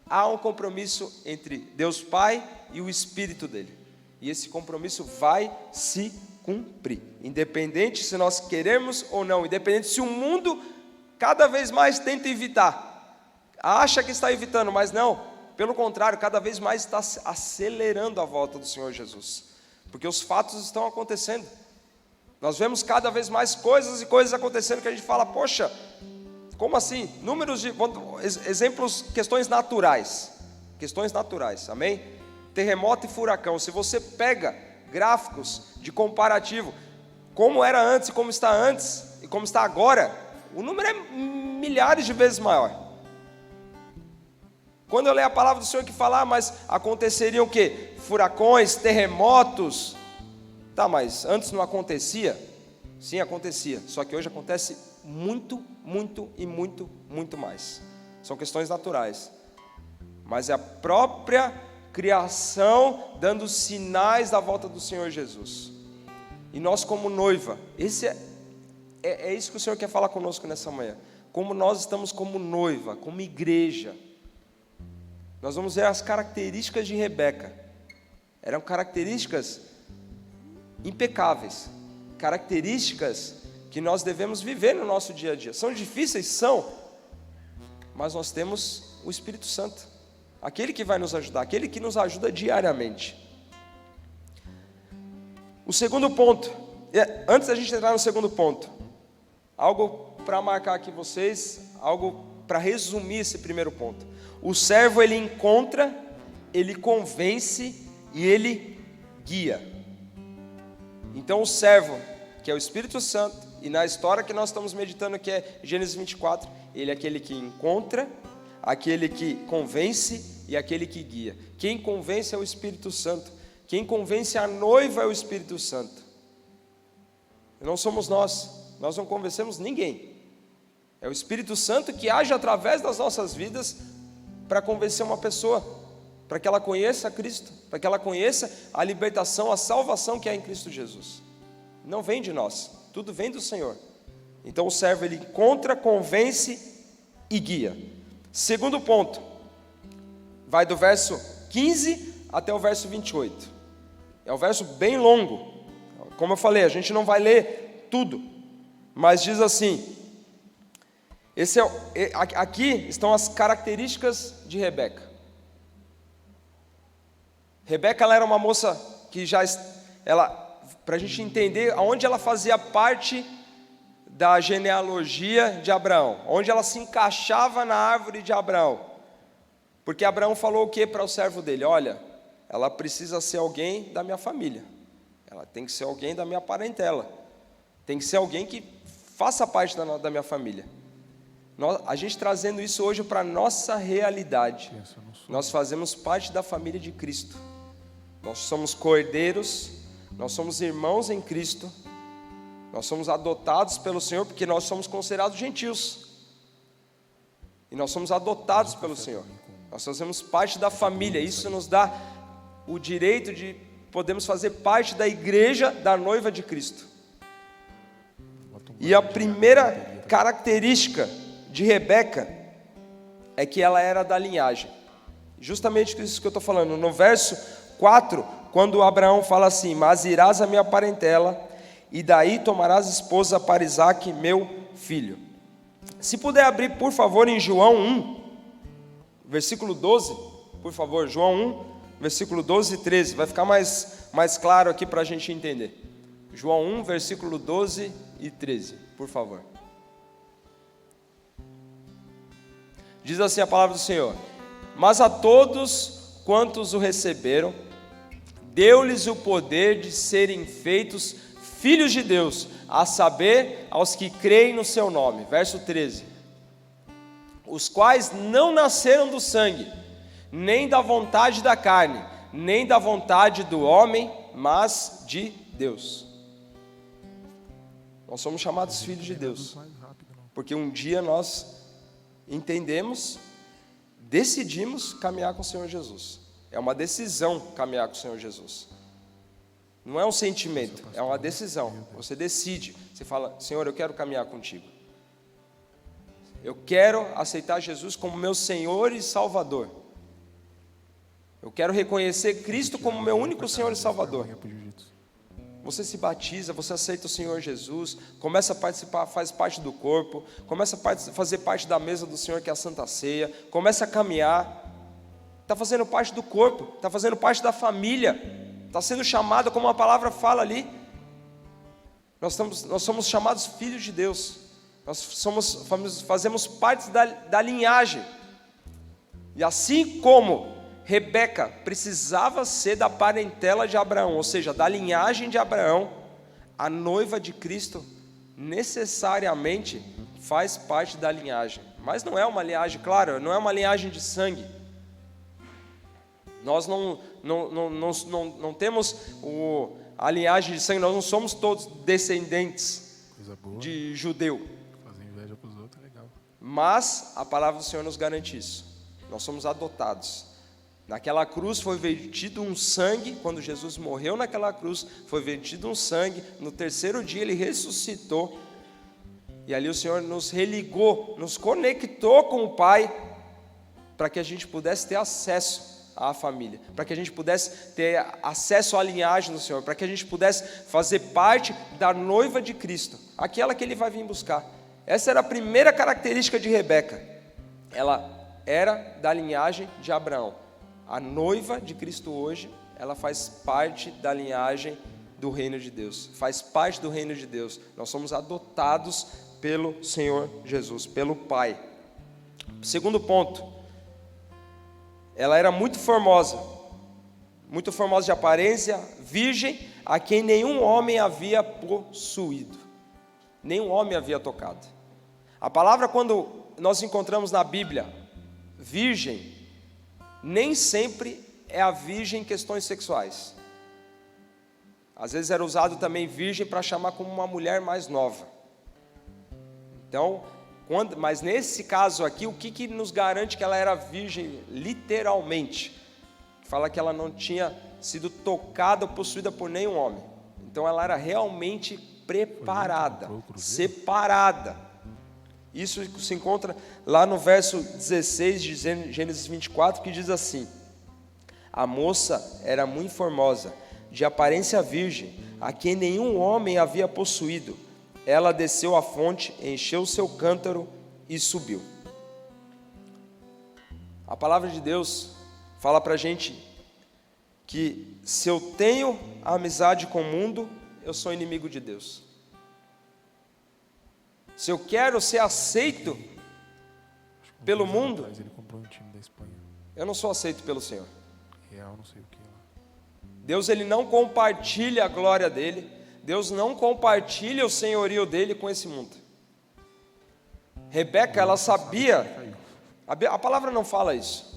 há um compromisso entre Deus Pai e o Espírito dele, e esse compromisso vai se cumprir, independente se nós queremos ou não, independente se o mundo cada vez mais tenta evitar, acha que está evitando, mas não, pelo contrário, cada vez mais está acelerando a volta do Senhor Jesus, porque os fatos estão acontecendo. Nós vemos cada vez mais coisas e coisas acontecendo que a gente fala, poxa, como assim? Números de exemplos, questões naturais, amém? Terremoto e furacão. Se você pega gráficos de comparativo, como era antes e como está antes e como está agora, o número é milhares de vezes maior. Quando eu leio a palavra do Senhor que fala, mas aconteceriam o quê? Furacões, terremotos. Tá, mas antes não acontecia? Sim, acontecia, só que hoje acontece muito, muito e muito, muito mais. São questões naturais, mas é a própria criação dando sinais da volta do Senhor Jesus. E nós como noiva, é isso que o Senhor quer falar conosco nessa manhã. como nós estamos como noiva, como igreja. Nós vamos ver as características de Rebeca. Eram características impecáveis, características que nós devemos viver no nosso dia a dia. São difíceis? São, mas nós temos o Espírito Santo, aquele que vai nos ajudar, aquele que nos ajuda diariamente. O segundo ponto, antes da gente entrar no segundo ponto, algo para marcar aqui vocês, algo para resumir esse primeiro ponto. O servo, ele encontra, ele convence e ele guia. Então o servo, que é o Espírito Santo, e na história que nós estamos meditando, que é Gênesis 24, ele é aquele que encontra, aquele que convence e aquele que guia. Quem convence é o Espírito Santo. Quem convence a noiva é o Espírito Santo. Não somos nós não convencemos ninguém. É o Espírito Santo que age através das nossas vidas para convencer uma pessoa, para que ela conheça Cristo, para que ela conheça a libertação, a salvação que há em Cristo Jesus. Não vem de nós, tudo vem do Senhor. Então o servo, ele encontra, convence e guia. Segundo ponto, vai do verso 15 até o verso 28. É um verso bem longo. Como eu falei, a gente não vai ler tudo, mas diz assim: aqui estão as características de Rebeca. Rebeca, ela era uma moça que para a gente entender aonde ela fazia parte da genealogia de Abraão, onde ela se encaixava na árvore de Abraão. Porque Abraão falou o que para o servo dele? Olha, ela precisa ser alguém da minha família, ela tem que ser alguém da minha parentela, tem que ser alguém que faça parte da minha família. A gente trazendo isso hoje para a nossa realidade, nós fazemos parte da família de Cristo, nós somos cordeiros, nós somos irmãos em Cristo, nós somos adotados pelo Senhor, porque nós somos considerados gentios, e nós somos adotados pelo Senhor, nós fazemos parte da família. Isso nos dá o direito de podermos fazer parte da igreja da noiva de Cristo. E a primeira característica de Rebeca é que ela era da linhagem. Justamente isso que eu estou falando. No verso 4, quando Abraão fala assim: mas irás à minha parentela, e daí tomarás esposa para Isaque, meu filho. Se puder abrir, por favor, em João 1, versículo 12, por favor, João 1, versículo 12 e 13, vai ficar mais claro aqui para a gente entender. João 1, versículo 12 e 13, por favor. Diz assim a palavra do Senhor: mas a todos quantos o receberam, deu-lhes o poder de serem feitos filhos de Deus, a saber, aos que creem no seu nome. Verso 13: os quais não nasceram do sangue, nem da vontade da carne, nem da vontade do homem, mas de Deus. Nós somos chamados filhos de Deus, porque um dia nós entendemos, decidimos caminhar com o Senhor Jesus. É uma decisão caminhar com o Senhor Jesus. Não é um sentimento, é uma decisão. Você decide, você fala: Senhor, eu quero caminhar contigo. Eu quero aceitar Jesus como meu Senhor e Salvador. Eu quero reconhecer Cristo como meu único Senhor e Salvador. Você se batiza, você aceita o Senhor Jesus, começa a participar, faz parte do corpo, começa a fazer parte da mesa do Senhor, que é a Santa Ceia, começa a caminhar, está fazendo parte do corpo, está fazendo parte da família, está sendo chamado, como a palavra fala ali. Nós somos chamados filhos de Deus, fazemos parte da linhagem. E assim como Rebeca precisava ser da parentela de Abraão, ou seja, da linhagem de Abraão, a noiva de Cristo necessariamente faz parte da linhagem. Mas não é uma linhagem, claro, não é uma linhagem de sangue. Nós não temos a linhagem de sangue, nós não somos todos descendentes de judeu.
Fazer inveja para os outros é legal.
Mas a palavra do Senhor nos garante isso. Nós somos adotados. Naquela cruz foi vertido um sangue, quando Jesus morreu naquela cruz, foi vertido um sangue, no terceiro dia ele ressuscitou, E ali o Senhor nos religou, nos conectou com o Pai, para que a gente pudesse ter acesso à família, para que a gente pudesse ter acesso à linhagem do Senhor, para que a gente pudesse fazer parte da noiva de Cristo, aquela que Ele vai vir buscar. Essa era a primeira característica de Rebeca. Ela era da linhagem de Abraão. A noiva de Cristo hoje, ela faz parte da linhagem do reino de Deus, faz parte do reino de Deus. Nós somos adotados pelo Senhor Jesus, pelo Pai. Segundo ponto, ela era muito formosa de aparência, virgem, a quem nenhum homem havia possuído, nenhum homem havia tocado. A palavra, quando nós encontramos na Bíblia, virgem, nem sempre é a virgem em questões sexuais. Às vezes era usado também virgem para chamar como uma mulher mais nova. Então, mas nesse caso aqui, o que nos garante que ela era virgem literalmente? Fala que ela não tinha sido tocada ou possuída por nenhum homem. Então ela era realmente preparada, separada. Isso se encontra lá no verso 16 de Gênesis 24, que diz assim: a moça era muito formosa, de aparência virgem, a quem nenhum homem havia possuído. Ela desceu à fonte, encheu o seu cântaro e subiu. A palavra de Deus fala para a gente que se eu tenho amizade com o mundo, eu sou inimigo de Deus. Se eu quero ser aceito pelo mundo,
ele comprou um time da Espanha.
Eu não sou aceito pelo Senhor.
Real, não sei o que lá.
Deus, ele não compartilha a glória dele. Deus não compartilha o senhorio dele com esse mundo. Rebeca, ela sabia, a palavra não fala isso,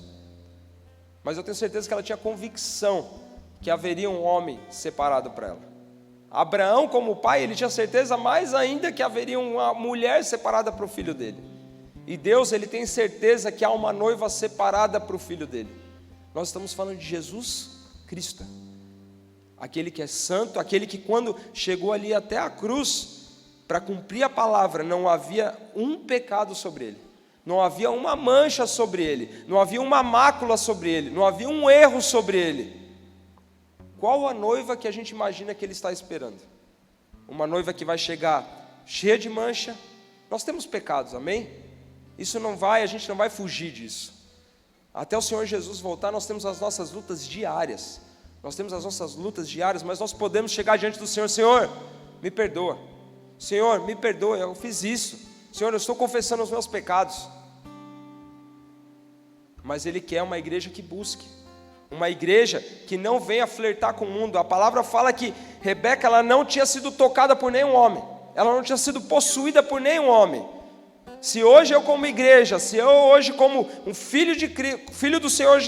mas eu tenho certeza que ela tinha convicção que haveria um homem separado para ela. Abraão, como pai, ele tinha certeza mais ainda que haveria uma mulher separada para o filho dele. E Deus, ele tem certeza que há uma noiva separada para o filho dele. Nós estamos falando de Jesus Cristo, aquele que é santo, aquele que quando chegou ali até a cruz, para cumprir a palavra, não havia um pecado sobre ele, não havia uma mancha sobre ele, não havia uma mácula sobre ele, não havia um erro sobre ele. Qual a noiva que a gente imagina que ele está esperando? Uma noiva que vai chegar cheia de mancha? Nós temos pecados, amém? A gente não vai fugir disso. Até o Senhor Jesus voltar, nós temos as nossas lutas diárias. Mas nós podemos chegar diante do Senhor: Senhor, me perdoa. Senhor, me perdoa, eu fiz isso. Senhor, eu estou confessando os meus pecados. Mas Ele quer uma igreja que busque, uma igreja que não venha flertar com o mundo. A palavra fala que Rebeca, ela não tinha sido tocada por nenhum homem, ela não tinha sido possuída por nenhum homem. Se hoje eu como igreja, se eu hoje como um filho do Senhor,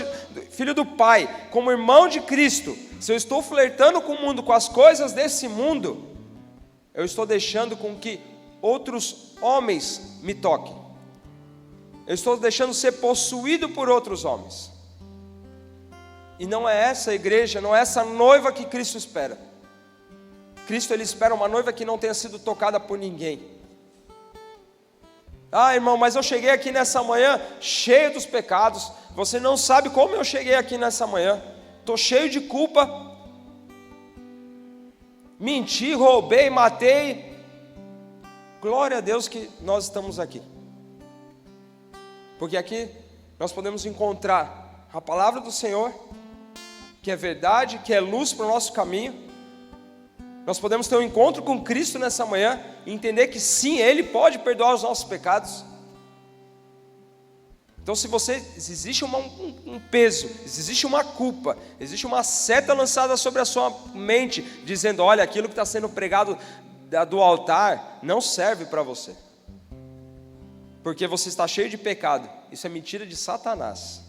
filho do Pai, como irmão de Cristo, se eu estou flertando com o mundo, com as coisas desse mundo, eu estou deixando com que outros homens me toquem. Eu estou deixando ser possuído por outros homens. E não é essa igreja, não é essa noiva que Cristo espera. Cristo, Ele espera uma noiva que não tenha sido tocada por ninguém. Ah, irmão, mas eu cheguei aqui nessa manhã cheio dos pecados. Você não sabe como eu cheguei aqui nessa manhã. Estou cheio de culpa. Menti, roubei, matei. Glória a Deus que nós estamos aqui. Porque aqui nós podemos encontrar a palavra do Senhor, que é verdade, que é luz para o nosso caminho. Nós podemos ter um encontro com Cristo nessa manhã e entender que sim, Ele pode perdoar os nossos pecados. Então, se existe um peso, se existe uma culpa, existe uma seta lançada sobre a sua mente, dizendo: olha, aquilo que está sendo pregado do altar não serve para você, porque você está cheio de pecado. Isso é mentira de Satanás.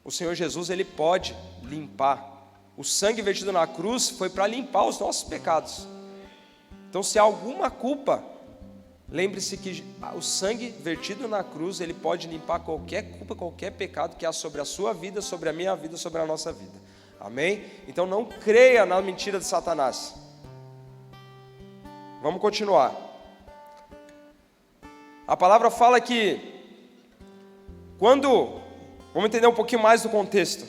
O Senhor Jesus, Ele pode limpar. O sangue vertido na cruz foi para limpar os nossos pecados. Então, se há alguma culpa, lembre-se que o sangue vertido na cruz, ele pode limpar qualquer culpa, qualquer pecado que há sobre a sua vida, sobre a minha vida, sobre a nossa vida. Amém? Então não creia na mentira de Satanás. Vamos continuar. A palavra fala que vamos entender um pouquinho mais do contexto,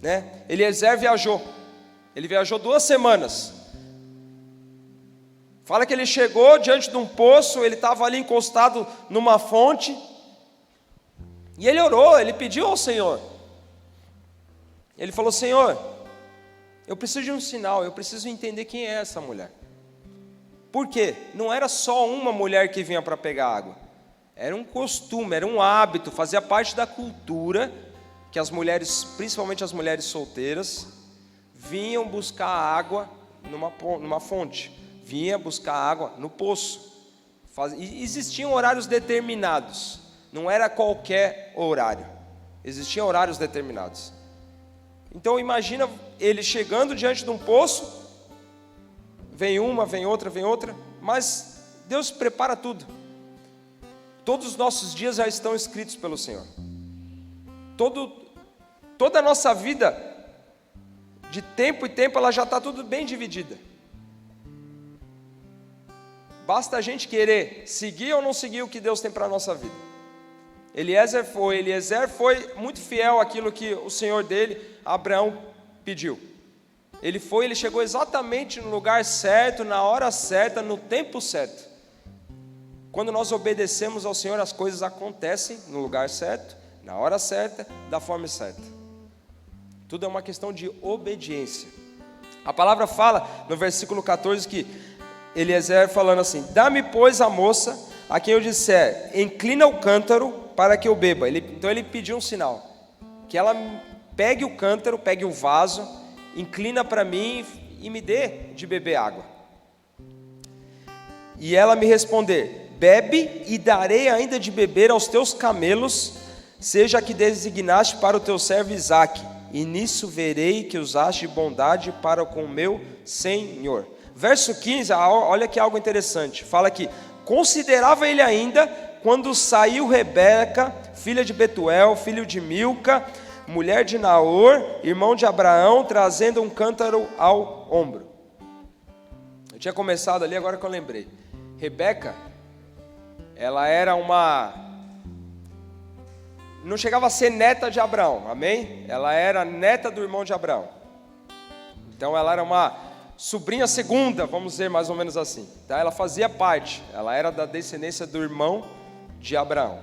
né? Eliezer viajou. Ele viajou 2 semanas. Fala que ele chegou diante de um poço, ele estava ali encostado numa fonte, e ele orou, ele pediu ao Senhor. Ele falou: Senhor, eu preciso de um sinal, eu preciso entender quem é essa mulher. Por quê? Não era só uma mulher que vinha para pegar água. Era um costume, era um hábito, fazia parte da cultura que as mulheres, principalmente as mulheres solteiras, vinham buscar água numa fonte, vinha buscar água no poço. Existiam horários determinados, não era qualquer horário, existiam horários determinados. Então imagina ele chegando diante de um poço, vem uma, vem outra, mas Deus prepara tudo. Todos os nossos dias já estão escritos pelo Senhor. Toda a nossa vida, de tempo em tempo, ela já está tudo bem dividida. Basta a gente querer seguir ou não seguir o que Deus tem para a nossa vida. Eliezer foi muito fiel àquilo que o Senhor dele, Abraão, pediu. Ele chegou exatamente no lugar certo, na hora certa, no tempo certo. Quando nós obedecemos ao Senhor, as coisas acontecem no lugar certo, na hora certa, da forma certa. Tudo é uma questão de obediência. A palavra fala no versículo 14 que Eliezer falando assim: dá-me, pois, a moça a quem eu disser, inclina o cântaro para que eu beba. Então ele pediu um sinal, que ela pegue o cântaro, pegue o vaso, inclina para mim e me dê de beber água. E ela me responder: bebe e darei ainda de beber aos teus camelos, seja a que designaste para o teu servo Isaque, e nisso verei que usaste de bondade para com o meu Senhor. Verso 15, olha que algo interessante, fala que considerava ele ainda quando saiu Rebeca, filha de Betuel, filho de Milca, mulher de Naor, irmão de Abraão, trazendo um cântaro ao ombro. Eu tinha começado ali, agora que eu lembrei. Rebeca, ela era não chegava a ser neta de Abraão, amém? Ela era neta do irmão de Abraão. Então ela era uma sobrinha segunda, vamos dizer mais ou menos assim. Tá? Ela fazia parte, ela era da descendência do irmão de Abraão.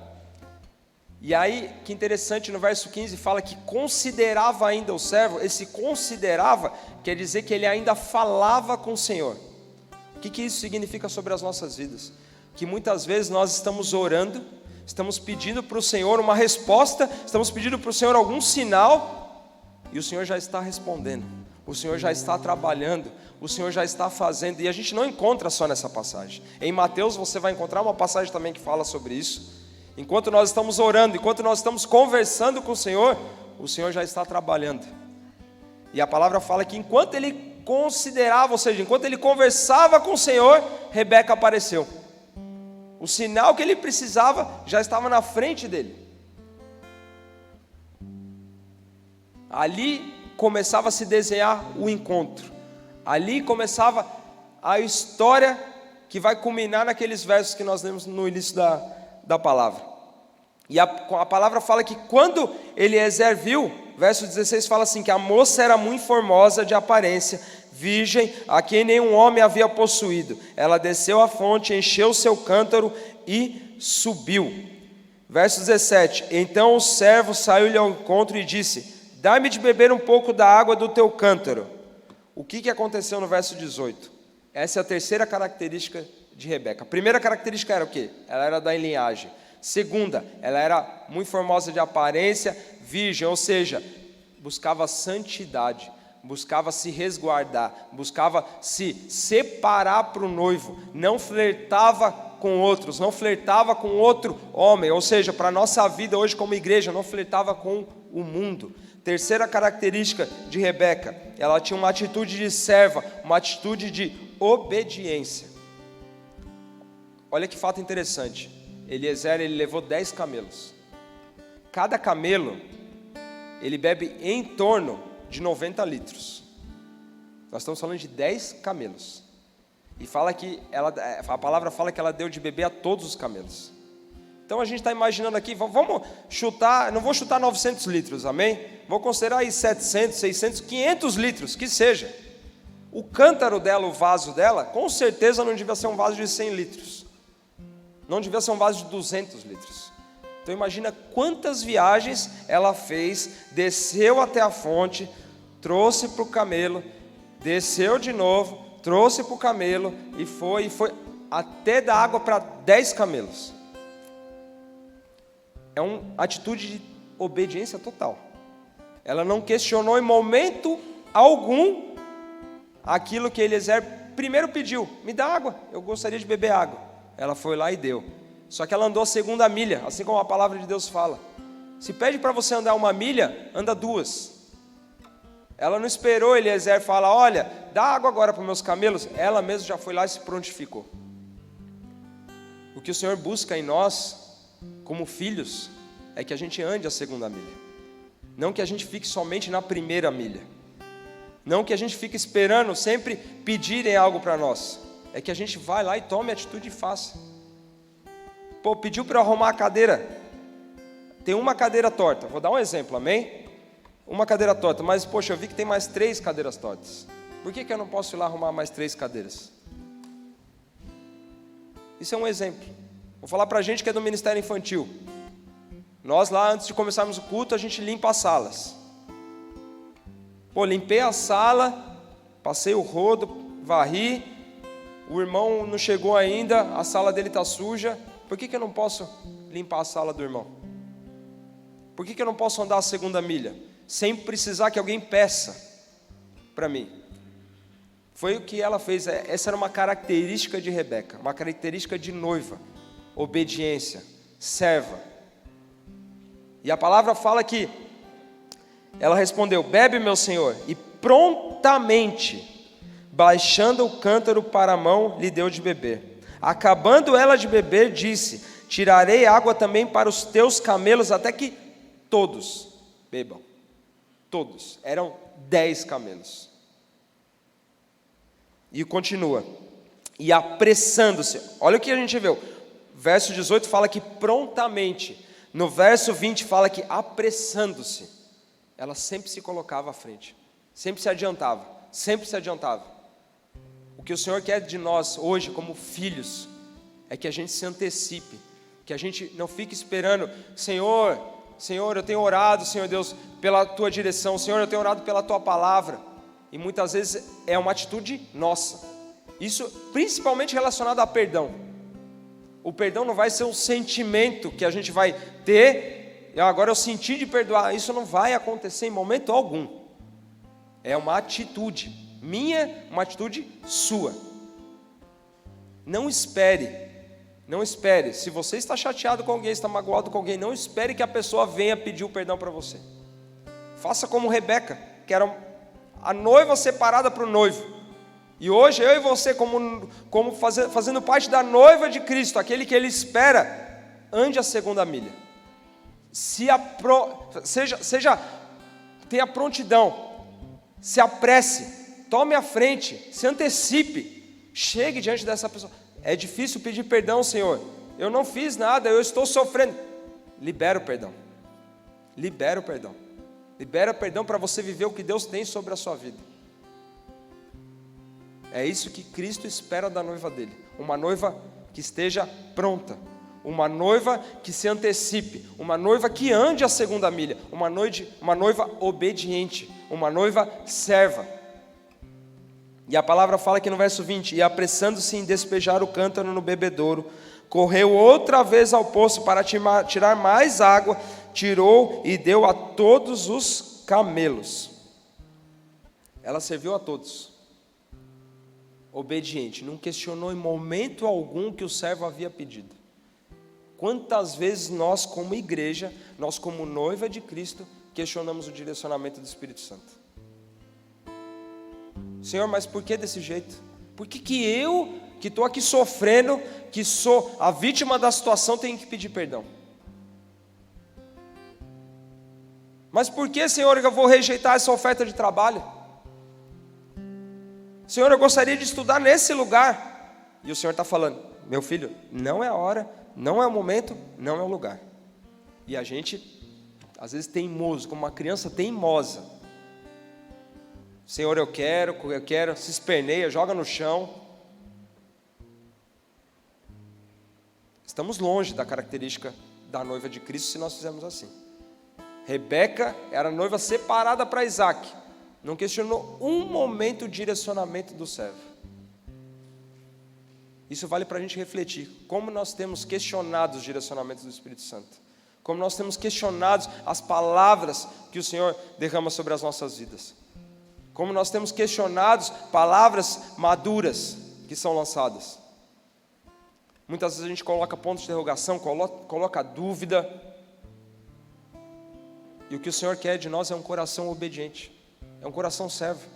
E aí, que interessante, no verso 15 fala que considerava ainda o servo. Esse considerava quer dizer que ele ainda falava com o Senhor. O que isso significa sobre as nossas vidas? Que muitas vezes nós estamos orando, estamos pedindo para o Senhor uma resposta, estamos pedindo para o Senhor algum sinal, e o Senhor já está respondendo, o Senhor já está trabalhando, o Senhor já está fazendo, e a gente não encontra só nessa passagem. Em Mateus você vai encontrar uma passagem também que fala sobre isso. Enquanto nós estamos orando, enquanto nós estamos conversando com o Senhor já está trabalhando. E a palavra fala que enquanto ele considerava, ou seja, enquanto ele conversava com o Senhor, Rebeca apareceu. O sinal que ele precisava já estava na frente dele. Ali começava a se desenhar o encontro. Ali começava a história que vai culminar naqueles versos que nós lemos no início da palavra. E a palavra fala que quando Eliezer viu, verso 16 fala assim, que a moça era muito formosa de aparência, virgem, a quem nenhum homem havia possuído. Ela desceu à fonte, encheu o seu cântaro e subiu. Verso 17, então o servo saiu-lhe ao encontro e disse, dá-me de beber um pouco da água do teu cântaro. O que aconteceu no verso 18? Essa é a terceira característica de Rebeca. A primeira característica era o quê? Ela era da linhagem. Segunda, ela era muito formosa de aparência, virgem, ou seja, buscava santidade, buscava se resguardar, buscava se separar para o noivo, não flertava com outros, não flertava com outro homem, ou seja, para a nossa vida hoje como igreja, não flertava com o mundo. Terceira característica de Rebeca, ela tinha uma atitude de serva, uma atitude de obediência. Olha que fato interessante, Eliezer ele levou 10 camelos, cada camelo ele bebe em torno de 90 litros, nós estamos falando de 10 camelos, e fala que a palavra fala que ela deu de beber a todos os camelos. Então a gente está imaginando aqui, vamos chutar, não vou chutar 900 litros, amém? Vou considerar aí 700, 600, 500 litros, que seja. O cântaro dela, o vaso dela, com certeza não devia ser um vaso de 100 litros. Não devia ser um vaso de 200 litros. Então imagina quantas viagens ela fez, desceu até a fonte, trouxe para o camelo, desceu de novo, trouxe para o camelo e foi até dar água para 10 camelos. É uma atitude de obediência total. Ela não questionou em momento algum aquilo que Eliezer primeiro pediu: me dá água, eu gostaria de beber água. Ela foi lá e deu. Só que ela andou a segunda milha, assim como a palavra de Deus fala. Se pede para você andar 1 milha, anda 2. Ela não esperou Eliezer falar: olha, dá água agora para meus camelos. Ela mesma já foi lá e se prontificou. O que o Senhor busca em nós, como filhos, é que a gente ande a segunda milha. Não que a gente fique somente na primeira milha. Não que a gente fique esperando sempre pedirem algo para nós. É que a gente vai lá e tome atitude e faça. Pô, pediu para eu arrumar a cadeira. Tem uma cadeira torta. Vou dar um exemplo, amém? Uma cadeira torta, mas poxa, eu vi que tem mais 3 cadeiras tortas. Por que eu não posso ir lá arrumar mais 3 cadeiras? Isso é um exemplo. Vou falar para a gente que é do Ministério Infantil. Nós lá, antes de começarmos o culto, a gente limpa as salas. Pô, limpei a sala, passei o rodo, varri. O irmão não chegou ainda, a sala dele está suja. Por que eu não posso limpar a sala do irmão? Por que eu não posso andar a segunda milha? Sem precisar que alguém peça para mim. Foi o que ela fez. Essa era uma característica de Rebeca, uma característica de noiva. Obediência, serva. E a palavra fala que ela respondeu: bebe, meu senhor. E prontamente, baixando o cântaro para a mão, lhe deu de beber. Acabando ela de beber, disse: tirarei água também para os teus camelos, até que todos bebam. Todos. Eram 10 camelos. E continua. E apressando-se. Olha o que a gente viu. Verso 18 fala que prontamente. No verso 20 fala que apressando-se. Ela sempre se colocava à frente. Sempre se adiantava. Sempre se adiantava. O que o Senhor quer de nós hoje, como filhos, é que a gente se antecipe. Que a gente não fique esperando: Senhor, eu tenho orado, Senhor Deus, pela Tua direção. Senhor, eu tenho orado pela Tua palavra. E muitas vezes é uma atitude nossa. Isso principalmente relacionado a perdão. O perdão não vai ser um sentimento que a gente vai ter: agora eu senti de perdoar. Isso não vai acontecer em momento algum. É uma atitude minha, uma atitude sua. Não espere. Não espere. Se você está chateado com alguém, está magoado com alguém, não espere que a pessoa venha pedir o perdão para você. Faça como Rebeca, que era a noiva separada para o noivo. E hoje eu e você, fazendo parte da noiva de Cristo, aquele que Ele espera, ande a segunda milha. Tenha prontidão, se apresse, tome a frente, se antecipe, chegue diante dessa pessoa. É difícil pedir perdão, Senhor. Eu não fiz nada, eu estou sofrendo. Libera o perdão. Libera o perdão. Libera o perdão para você viver o que Deus tem sobre a sua vida. É isso que Cristo espera da noiva dele. Uma noiva que esteja pronta. Uma noiva que se antecipe. Uma noiva que ande a segunda milha. Uma noiva obediente. Uma noiva serva. E a palavra fala aqui no verso 20: e apressando-se em despejar o cântaro no bebedouro, correu outra vez ao poço para tirar mais água, tirou e deu a todos os camelos. Ela serviu a todos. Obediente, não questionou em momento algum que o servo havia pedido. Quantas vezes nós, como igreja, nós como noiva de Cristo, questionamos o direcionamento do Espírito Santo? Senhor, mas por que desse jeito? Por que eu, que estou aqui sofrendo, que sou a vítima da situação, tenho que pedir perdão? Mas por que, Senhor, que eu vou rejeitar essa oferta de trabalho? Senhor, eu gostaria de estudar nesse lugar. E o Senhor está falando: meu filho, não é a hora, não é o momento, não é o lugar. E a gente, às vezes teimoso, como uma criança teimosa. Senhor, eu quero, se esperneia, joga no chão. Estamos longe da característica da noiva de Cristo se nós fizermos assim. Rebeca era noiva separada para Isaac. Não questionou um momento o direcionamento do servo. Isso vale para a gente refletir. Como nós temos questionado os direcionamentos do Espírito Santo. Como nós temos questionado as palavras que o Senhor derrama sobre as nossas vidas. Como nós temos questionado palavras maduras que são lançadas. Muitas vezes a gente coloca pontos de interrogação, coloca dúvida. E o que o Senhor quer de nós é um coração obediente. É um coração servo.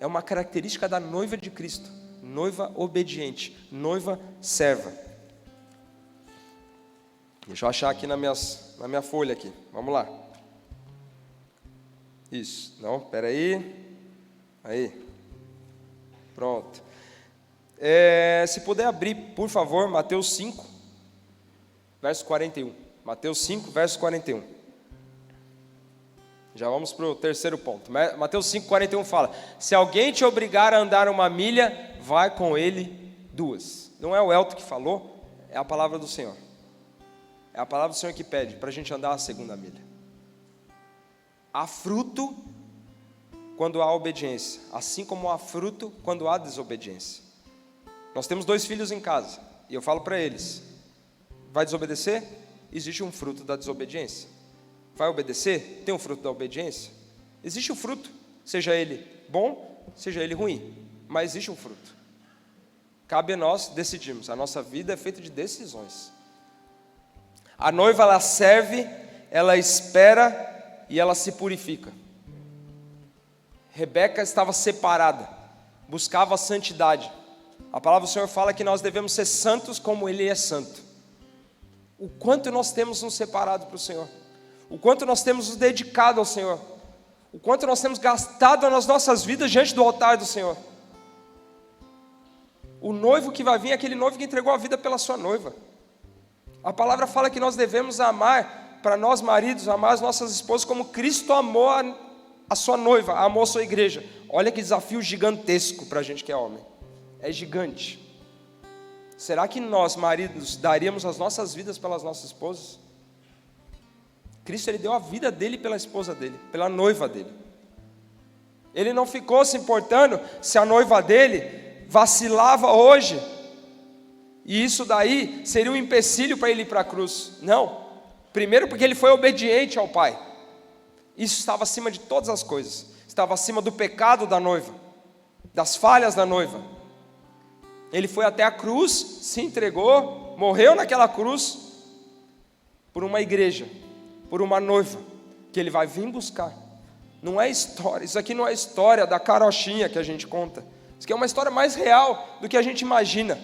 É uma característica da noiva de Cristo. Noiva obediente, noiva serva. Deixa eu achar aqui na minha folha aqui. Vamos lá. Isso. Não, espera aí. Aí. Pronto. Se puder abrir, por favor, Mateus 5, verso 41. Mateus 5, verso 41. Já vamos para o terceiro ponto. Mateus 5, 41 fala: se alguém te obrigar a andar 1 milha, vai com ele 2. Não é o Elton que falou, é a palavra do Senhor. É a palavra do Senhor que pede para a gente andar a 2ª milha. Há fruto quando há obediência, assim como há fruto quando há desobediência. Nós temos 2 filhos em casa, e eu falo para eles: vai desobedecer? Existe um fruto da desobediência. Vai obedecer? Tem um fruto da obediência? Existe um fruto, seja ele bom, seja ele ruim, mas existe um fruto. Cabe a nós decidirmos. A nossa vida é feita de decisões. A noiva, ela serve, ela espera e ela se purifica. Rebeca estava separada, buscava a santidade. A palavra do Senhor fala que nós devemos ser santos como Ele é santo. O quanto nós temos nos separado para o Senhor, o quanto nós temos nos dedicado ao Senhor, o quanto nós temos gastado nas nossas vidas diante do altar do Senhor. O noivo que vai vir é aquele noivo que entregou a vida pela sua noiva. A palavra fala que nós devemos amar, para nós maridos, amar as nossas esposas como Cristo amou a sua noiva, amou a sua igreja. Olha que desafio gigantesco para a gente que é homem. É gigante. Será que nós, maridos, daríamos as nossas vidas pelas nossas esposas? Cristo, Ele deu a vida dele pela esposa dele, pela noiva dele. Ele não ficou se importando se a noiva dele vacilava hoje, e isso daí seria um empecilho para ele ir para a cruz. Não. Primeiro porque ele foi obediente ao Pai. Isso estava acima de todas as coisas. Estava acima do pecado da noiva, das falhas da noiva. Ele foi até a cruz, se entregou, morreu naquela cruz por uma igreja, por uma noiva que Ele vai vir buscar. Não é história, isso aqui não é história da carochinha que a gente conta. Isso aqui é uma história mais real do que a gente imagina.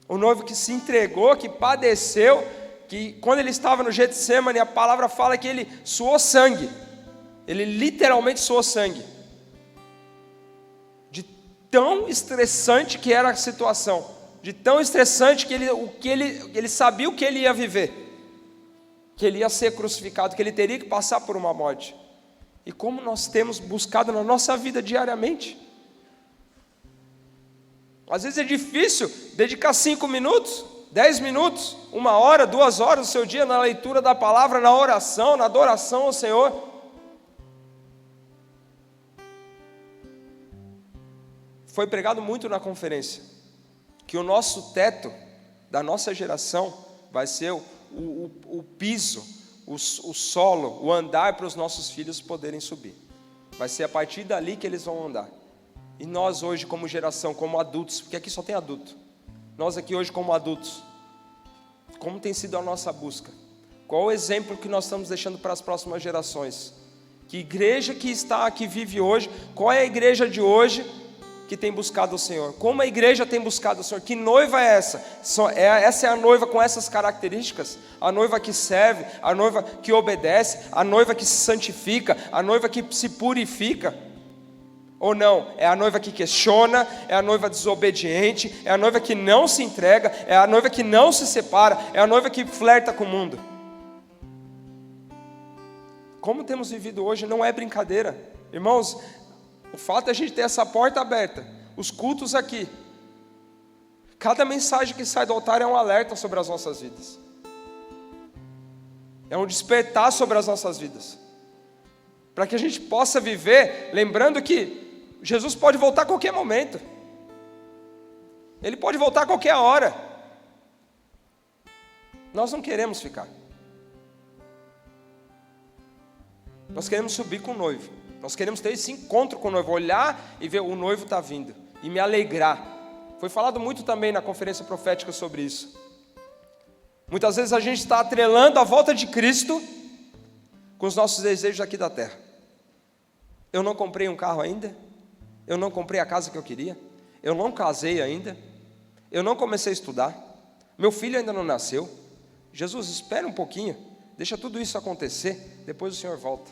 O noivo que se entregou, que padeceu, que quando ele estava no Getsemane, a palavra fala que ele suou sangue. Ele literalmente suou sangue. De tão estressante que era a situação, de tão estressante que ele sabia o que ele ia viver, que ele ia ser crucificado, que ele teria que passar por uma morte. E como nós temos buscado na nossa vida diariamente. Às vezes é difícil dedicar 5 minutos, 10 minutos, 1 hora, 2 horas do seu dia na leitura da palavra, na oração, na adoração ao Senhor. Foi pregado muito na conferência que o nosso teto da nossa geração vai ser o piso, o solo, o andar para os nossos filhos poderem subir. Vai ser a partir dali que eles vão andar. E nós hoje como geração, como adultos, porque aqui só tem adulto, nós aqui hoje como adultos, como tem sido a nossa busca? Qual o exemplo que nós estamos deixando para as próximas gerações? Que igreja que está aqui vive hoje? Qual é a igreja de hoje que tem buscado o Senhor? Como a igreja tem buscado o Senhor? Que noiva é essa? Essa é a noiva com essas características? A noiva que serve, a noiva que obedece, a noiva que se santifica, a noiva que se purifica. Ou não? É a noiva que questiona, é a noiva desobediente, é a noiva que não se entrega, é a noiva que não se separa, é a noiva que flerta com o mundo. Como temos vivido hoje não é brincadeira. Irmãos, o fato de a gente ter essa porta aberta, os cultos aqui, cada mensagem que sai do altar é um alerta sobre as nossas vidas. É um despertar sobre as nossas vidas. Para que a gente possa viver, lembrando que Jesus pode voltar a qualquer momento. Ele pode voltar a qualquer hora. Nós não queremos ficar. Nós queremos subir com o noivo. Nós queremos ter esse encontro com o noivo, olhar e ver o noivo está vindo e me alegrar. Foi falado muito também na conferência profética sobre isso. Muitas vezes a gente está atrelando a volta de Cristo com os nossos desejos aqui da terra. Eu não comprei um carro ainda, eu não comprei a casa que eu queria, eu não casei ainda, eu não comecei a estudar, meu filho ainda não nasceu. Jesus, espera um pouquinho, deixa tudo isso acontecer, depois o Senhor volta.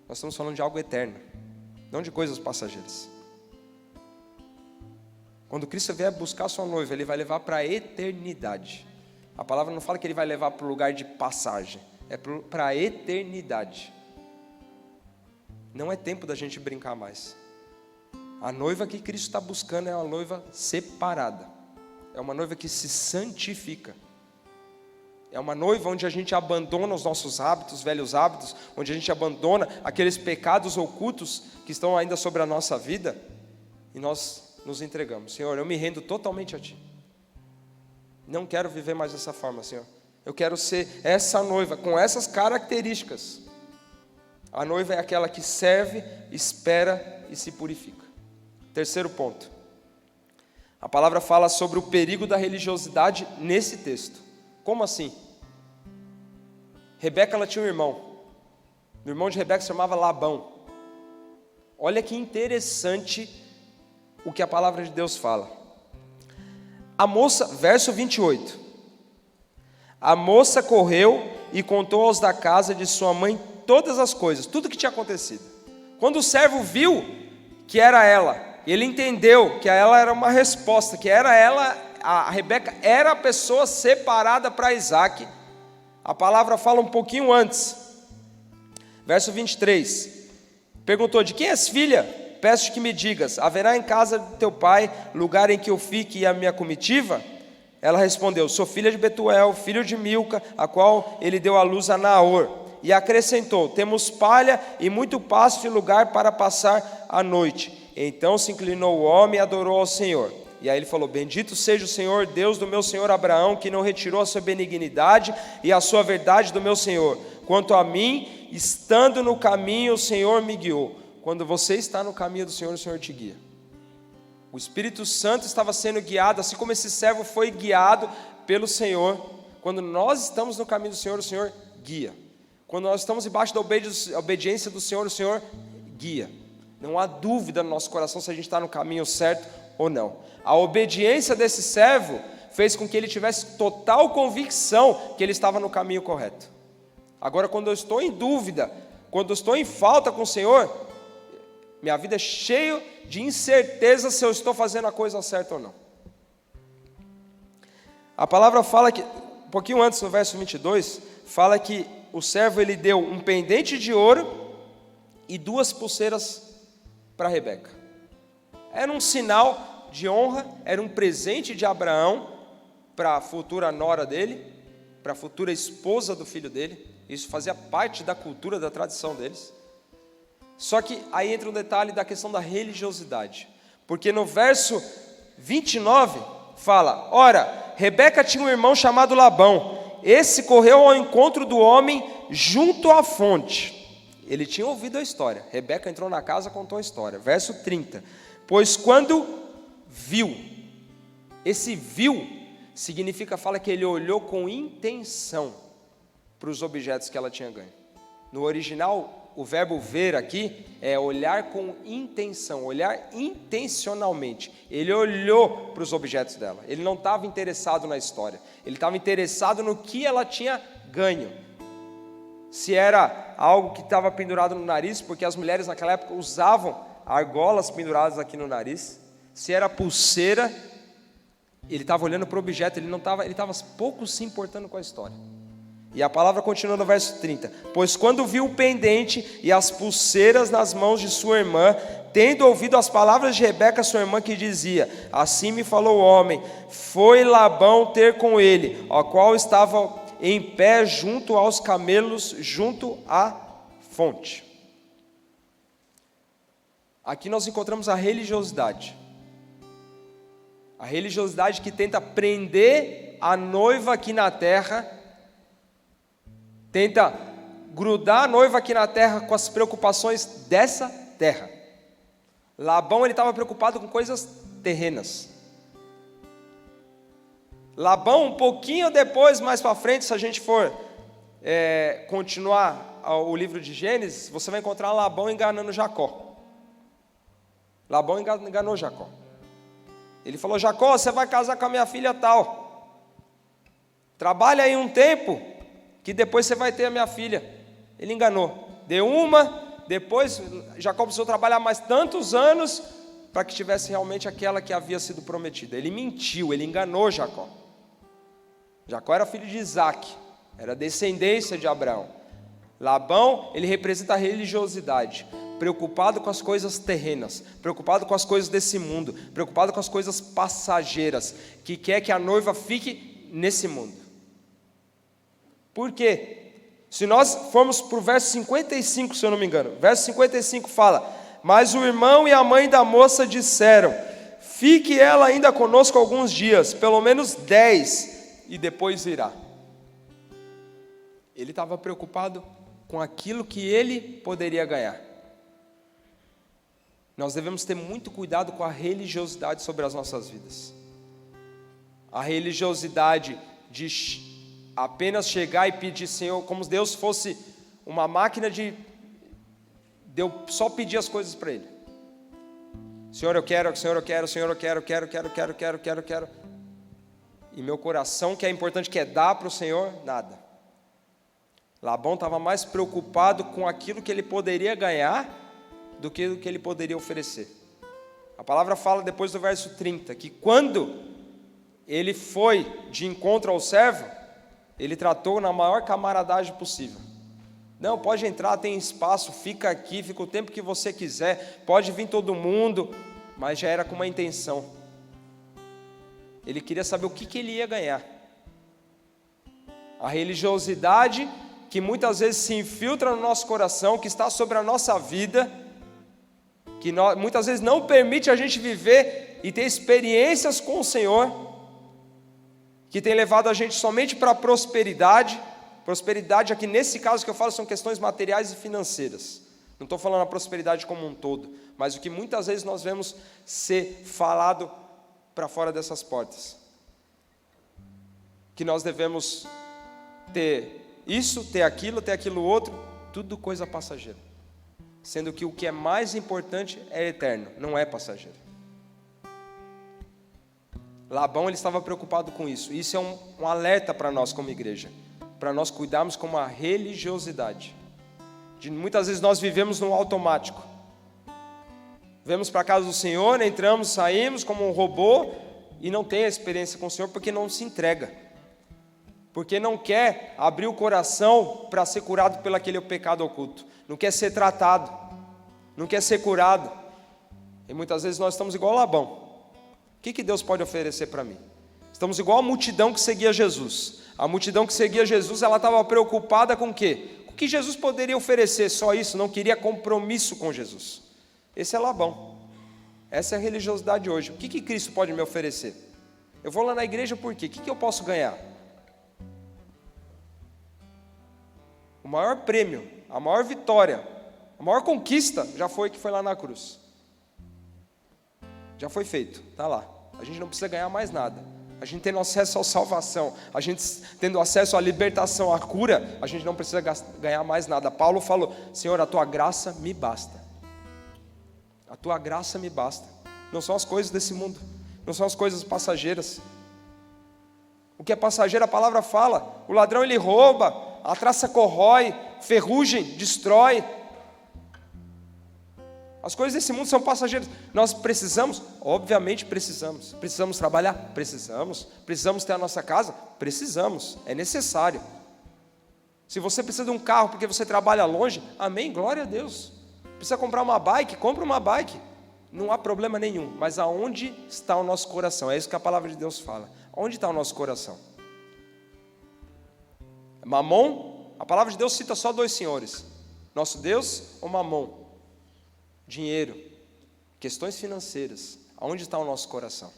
Nós estamos falando de algo eterno, não de coisas passageiras. Quando Cristo vier buscar a sua noiva, Ele vai levar para a eternidade. A palavra não fala que Ele vai levar para o lugar de passagem, é para a eternidade. Não é tempo da gente brincar mais. A noiva que Cristo está buscando é uma noiva separada, é uma noiva que se santifica, é uma noiva onde a gente abandona os nossos hábitos, velhos hábitos, onde a gente abandona aqueles pecados ocultos que estão ainda sobre a nossa vida, e nós nos entregamos. Senhor, eu me rendo totalmente a Ti, não quero viver mais dessa forma, Senhor, eu quero ser essa noiva, com essas características. A noiva é aquela que serve, espera e se purifica. Terceiro ponto, a palavra fala sobre o perigo da religiosidade nesse texto. Como assim? Rebeca, ela tinha um irmão, o irmão de Rebeca se chamava Labão. Olha que interessante o que a palavra de Deus fala. A moça, verso 28, a moça correu e contou aos da casa de sua mãe todas as coisas, tudo que tinha acontecido. Quando o servo viu que era ela, ele entendeu que ela era uma resposta, que era ela, a Rebeca era a pessoa separada para Isaac. A palavra fala um pouquinho antes, verso 23, perguntou: de quem és filha? Peço que me digas, haverá em casa de teu pai lugar em que eu fique e a minha comitiva? Ela respondeu: sou filha de Betuel, filho de Milca, a qual ele deu à luz a Naor. E acrescentou: temos palha e muito pasto e lugar para passar a noite. Então se inclinou o homem e adorou ao Senhor. E aí ele falou: bendito seja o Senhor, Deus do meu senhor Abraão, que não retirou a sua benignidade e a sua verdade do meu senhor. Quanto a mim, estando no caminho, o Senhor me guiou. Quando você está no caminho do Senhor, o Senhor te guia. O Espírito Santo estava sendo guiado, assim como esse servo foi guiado pelo Senhor. Quando nós estamos no caminho do Senhor, o Senhor guia. Quando nós estamos debaixo da obediência do Senhor, o Senhor guia. Não há dúvida no nosso coração se a gente está no caminho certo ou não. A obediência desse servo fez com que ele tivesse total convicção que ele estava no caminho correto. Agora, quando eu estou em dúvida, quando eu estou em falta com o Senhor, minha vida é cheia de incerteza se eu estou fazendo a coisa certa ou não. A palavra fala que, um pouquinho antes, no verso 22, fala que o servo ele deu um pendente de ouro e 2 pulseiras para Rebeca. Era um sinal de honra, era um presente de Abraão para a futura nora dele, para a futura esposa do filho dele. Isso fazia parte da cultura, da tradição deles. Só que aí entra um detalhe da questão da religiosidade, porque no verso 29 fala: ora, Rebeca tinha um irmão chamado Labão. Esse correu ao encontro do homem junto à fonte. Ele tinha ouvido a história. Rebeca entrou na casa e contou a história. Verso 30. Pois quando viu, esse viu significa, fala que ele olhou com intenção para os objetos que ela tinha ganho. No original, o verbo ver aqui é olhar com intenção, olhar intencionalmente. Ele olhou para os objetos dela. Ele não estava interessado na história. Ele estava interessado no que ela tinha ganho. Se era algo que estava pendurado no nariz, porque as mulheres naquela época usavam argolas penduradas aqui no nariz, se era pulseira, ele estava olhando para o objeto, ele estava pouco se importando com a história. E a palavra continua no verso 30. Pois quando viu o pendente e as pulseiras nas mãos de sua irmã, tendo ouvido as palavras de Rebeca, sua irmã, que dizia: assim me falou o homem, foi Labão ter com ele, ao qual estava em pé junto aos camelos, junto à fonte. Aqui nós encontramos a religiosidade. A religiosidade que tenta prender a noiva aqui na terra, tenta grudar a noiva aqui na terra com as preocupações dessa terra. Labão, ele estava preocupado com coisas terrenas. Labão, um pouquinho depois, mais para frente, se a gente for continuar o livro de Gênesis, você vai encontrar Labão enganando Jacó. Labão enganou Jacó. Ele falou: Jacó, você vai casar com a minha filha tal. Trabalha aí um tempo, que depois você vai ter a minha filha. Ele enganou. Deu uma, depois Jacó precisou trabalhar mais tantos anos para que tivesse realmente aquela que havia sido prometida. Ele mentiu, ele enganou Jacó. Jacó era filho de Isaac, era descendência de Abraão. Labão, ele representa a religiosidade, preocupado com as coisas terrenas, preocupado com as coisas desse mundo, preocupado com as coisas passageiras, que quer que a noiva fique nesse mundo. Por quê? Se nós formos para o verso 55, se eu não me engano, verso 55 fala: mas o irmão e a mãe da moça disseram: fique ela ainda conosco alguns dias, pelo menos 10, e depois irá. Ele estava preocupado com aquilo que ele poderia ganhar. Nós devemos ter muito cuidado com a religiosidade sobre as nossas vidas. A religiosidade de apenas chegar e pedir: Senhor, como se Deus fosse uma máquina de eu só pedir as coisas para Ele. Senhor, eu quero, Senhor, eu quero, Senhor, eu quero. E meu coração, que é importante, que é dar para o Senhor, nada. Labão estava mais preocupado com aquilo que ele poderia ganhar do que o que ele poderia oferecer. A palavra fala depois do verso 30, que quando ele foi de encontro ao servo, ele tratou na maior camaradagem possível. Não, pode entrar, tem espaço, fica aqui, fica o tempo que você quiser, pode vir todo mundo, mas já era com uma intenção. Ele queria saber o que ele ia ganhar. A religiosidade que muitas vezes se infiltra no nosso coração, que está sobre a nossa vida, que muitas vezes não permite a gente viver e ter experiências com o Senhor, que tem levado a gente somente para a prosperidade. Prosperidade aqui nesse caso que eu falo são questões materiais e financeiras. Não estou falando a prosperidade como um todo, mas o que muitas vezes nós vemos ser falado para fora dessas portas. Que nós devemos ter isso, ter aquilo outro, tudo coisa passageira. Sendo que o que é mais importante é eterno, não é passageiro. Labão, ele estava preocupado com isso. Isso é um alerta para nós como igreja, para nós cuidarmos com uma religiosidade. Muitas vezes nós vivemos no automático. Vemos para a casa do Senhor, entramos, saímos como um robô e não tem a experiência com o Senhor porque não se entrega. Porque não quer abrir o coração para ser curado pelo aquele pecado oculto. Não quer ser tratado, não quer ser curado. E muitas vezes nós estamos igual Labão. O que Deus pode oferecer para mim? Estamos igual a multidão que seguia Jesus. A multidão que seguia Jesus, ela estava preocupada com o quê? O que Jesus poderia oferecer? Só isso, não queria compromisso com Jesus. Esse é Labão. Essa é a religiosidade hoje. O que Cristo pode me oferecer? Eu vou lá na igreja por quê? O que eu posso ganhar? O maior prêmio, a maior vitória, a maior conquista já foi que foi lá na cruz. Já foi feito, está lá. A gente não precisa ganhar mais nada. A gente tendo acesso à salvação, a gente tendo acesso à libertação, à cura, a gente não precisa ganhar mais nada. Paulo falou: Senhor, a tua graça me basta. A tua graça me basta. Não são as coisas desse mundo, não são as coisas passageiras. O que é passageiro, a palavra fala: o ladrão ele rouba, a traça corrói, ferrugem destrói. As coisas desse mundo são passageiras. Nós precisamos, obviamente precisamos. Precisamos trabalhar? Precisamos. Precisamos ter a nossa casa? Precisamos. É necessário. Se você precisa de um carro porque você trabalha longe, amém, glória a Deus. Precisa comprar uma bike? Compra uma bike. Não há problema nenhum. Mas aonde está o nosso coração? É isso que a palavra de Deus fala. Onde está o nosso coração? Mamon? A palavra de Deus cita só dois senhores. Nosso Deus ou Mamon? Dinheiro, questões financeiras, aonde está o nosso coração?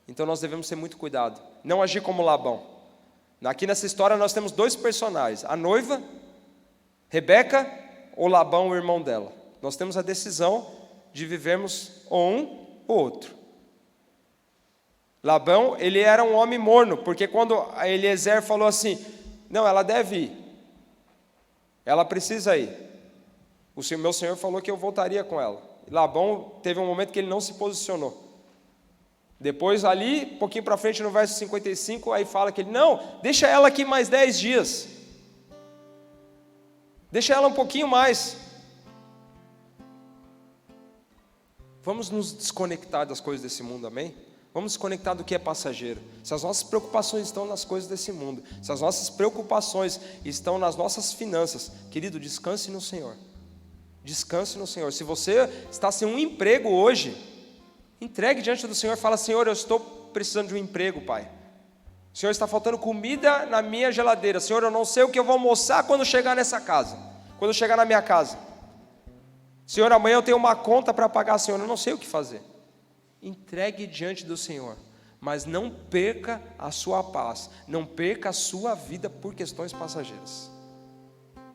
Então nós devemos ter muito cuidado, não agir como Labão. Aqui nessa história nós temos dois personagens, a noiva, Rebeca, ou Labão, o irmão dela. Nós temos a decisão de vivermos ou um ou outro. Labão, ele era um homem morno, porque quando Eliezer falou assim, não, ela deve ir, ela precisa ir. O meu senhor falou que eu voltaria com ela. E Labão teve um momento que ele não se posicionou. Depois ali, um pouquinho para frente no verso 55, aí fala que ele, não, deixa ela aqui mais 10 dias. Deixa ela um pouquinho mais. Vamos nos desconectar das coisas desse mundo, amém? Vamos desconectar do que é passageiro. Se as nossas preocupações estão nas coisas desse mundo, se as nossas preocupações estão nas nossas finanças, querido, descanse no Senhor. Descanse no Senhor. Se você está sem um emprego hoje, entregue diante do Senhor e fala, Senhor, eu estou precisando de um emprego, Pai. Senhor, está faltando comida na minha geladeira. Senhor, eu não sei o que eu vou almoçar quando chegar nessa casa, quando chegar na minha casa. Senhor, amanhã eu tenho uma conta para pagar, Senhor, eu não sei o que fazer. Entregue diante do Senhor, mas não perca a sua paz, não perca a sua vida por questões passageiras.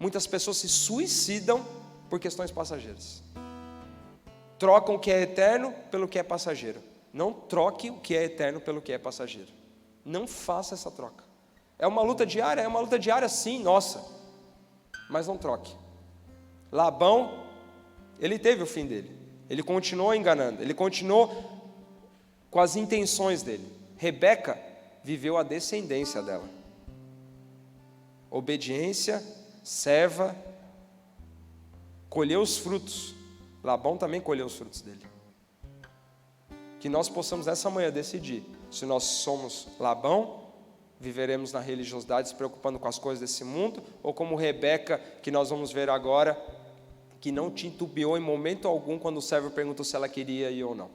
Muitas pessoas se suicidam por questões passageiras. Trocam o que é eterno pelo que é passageiro. Não troque o que é eterno pelo que é passageiro. Não faça essa troca. É uma luta diária? É uma luta diária sim, nossa. Mas não troque. Labão, ele teve o fim dele. Ele continuou enganando. Ele continuou com as intenções dele. Rebeca viveu a descendência dela. Obediência, serva, colheu os frutos. Labão também colheu os frutos dele. Que nós possamos nessa manhã decidir se nós somos Labão, viveremos na religiosidade se preocupando com as coisas desse mundo, ou como Rebeca, que nós vamos ver agora, que não titubeou em momento algum quando o servo perguntou se ela queria ir ou não.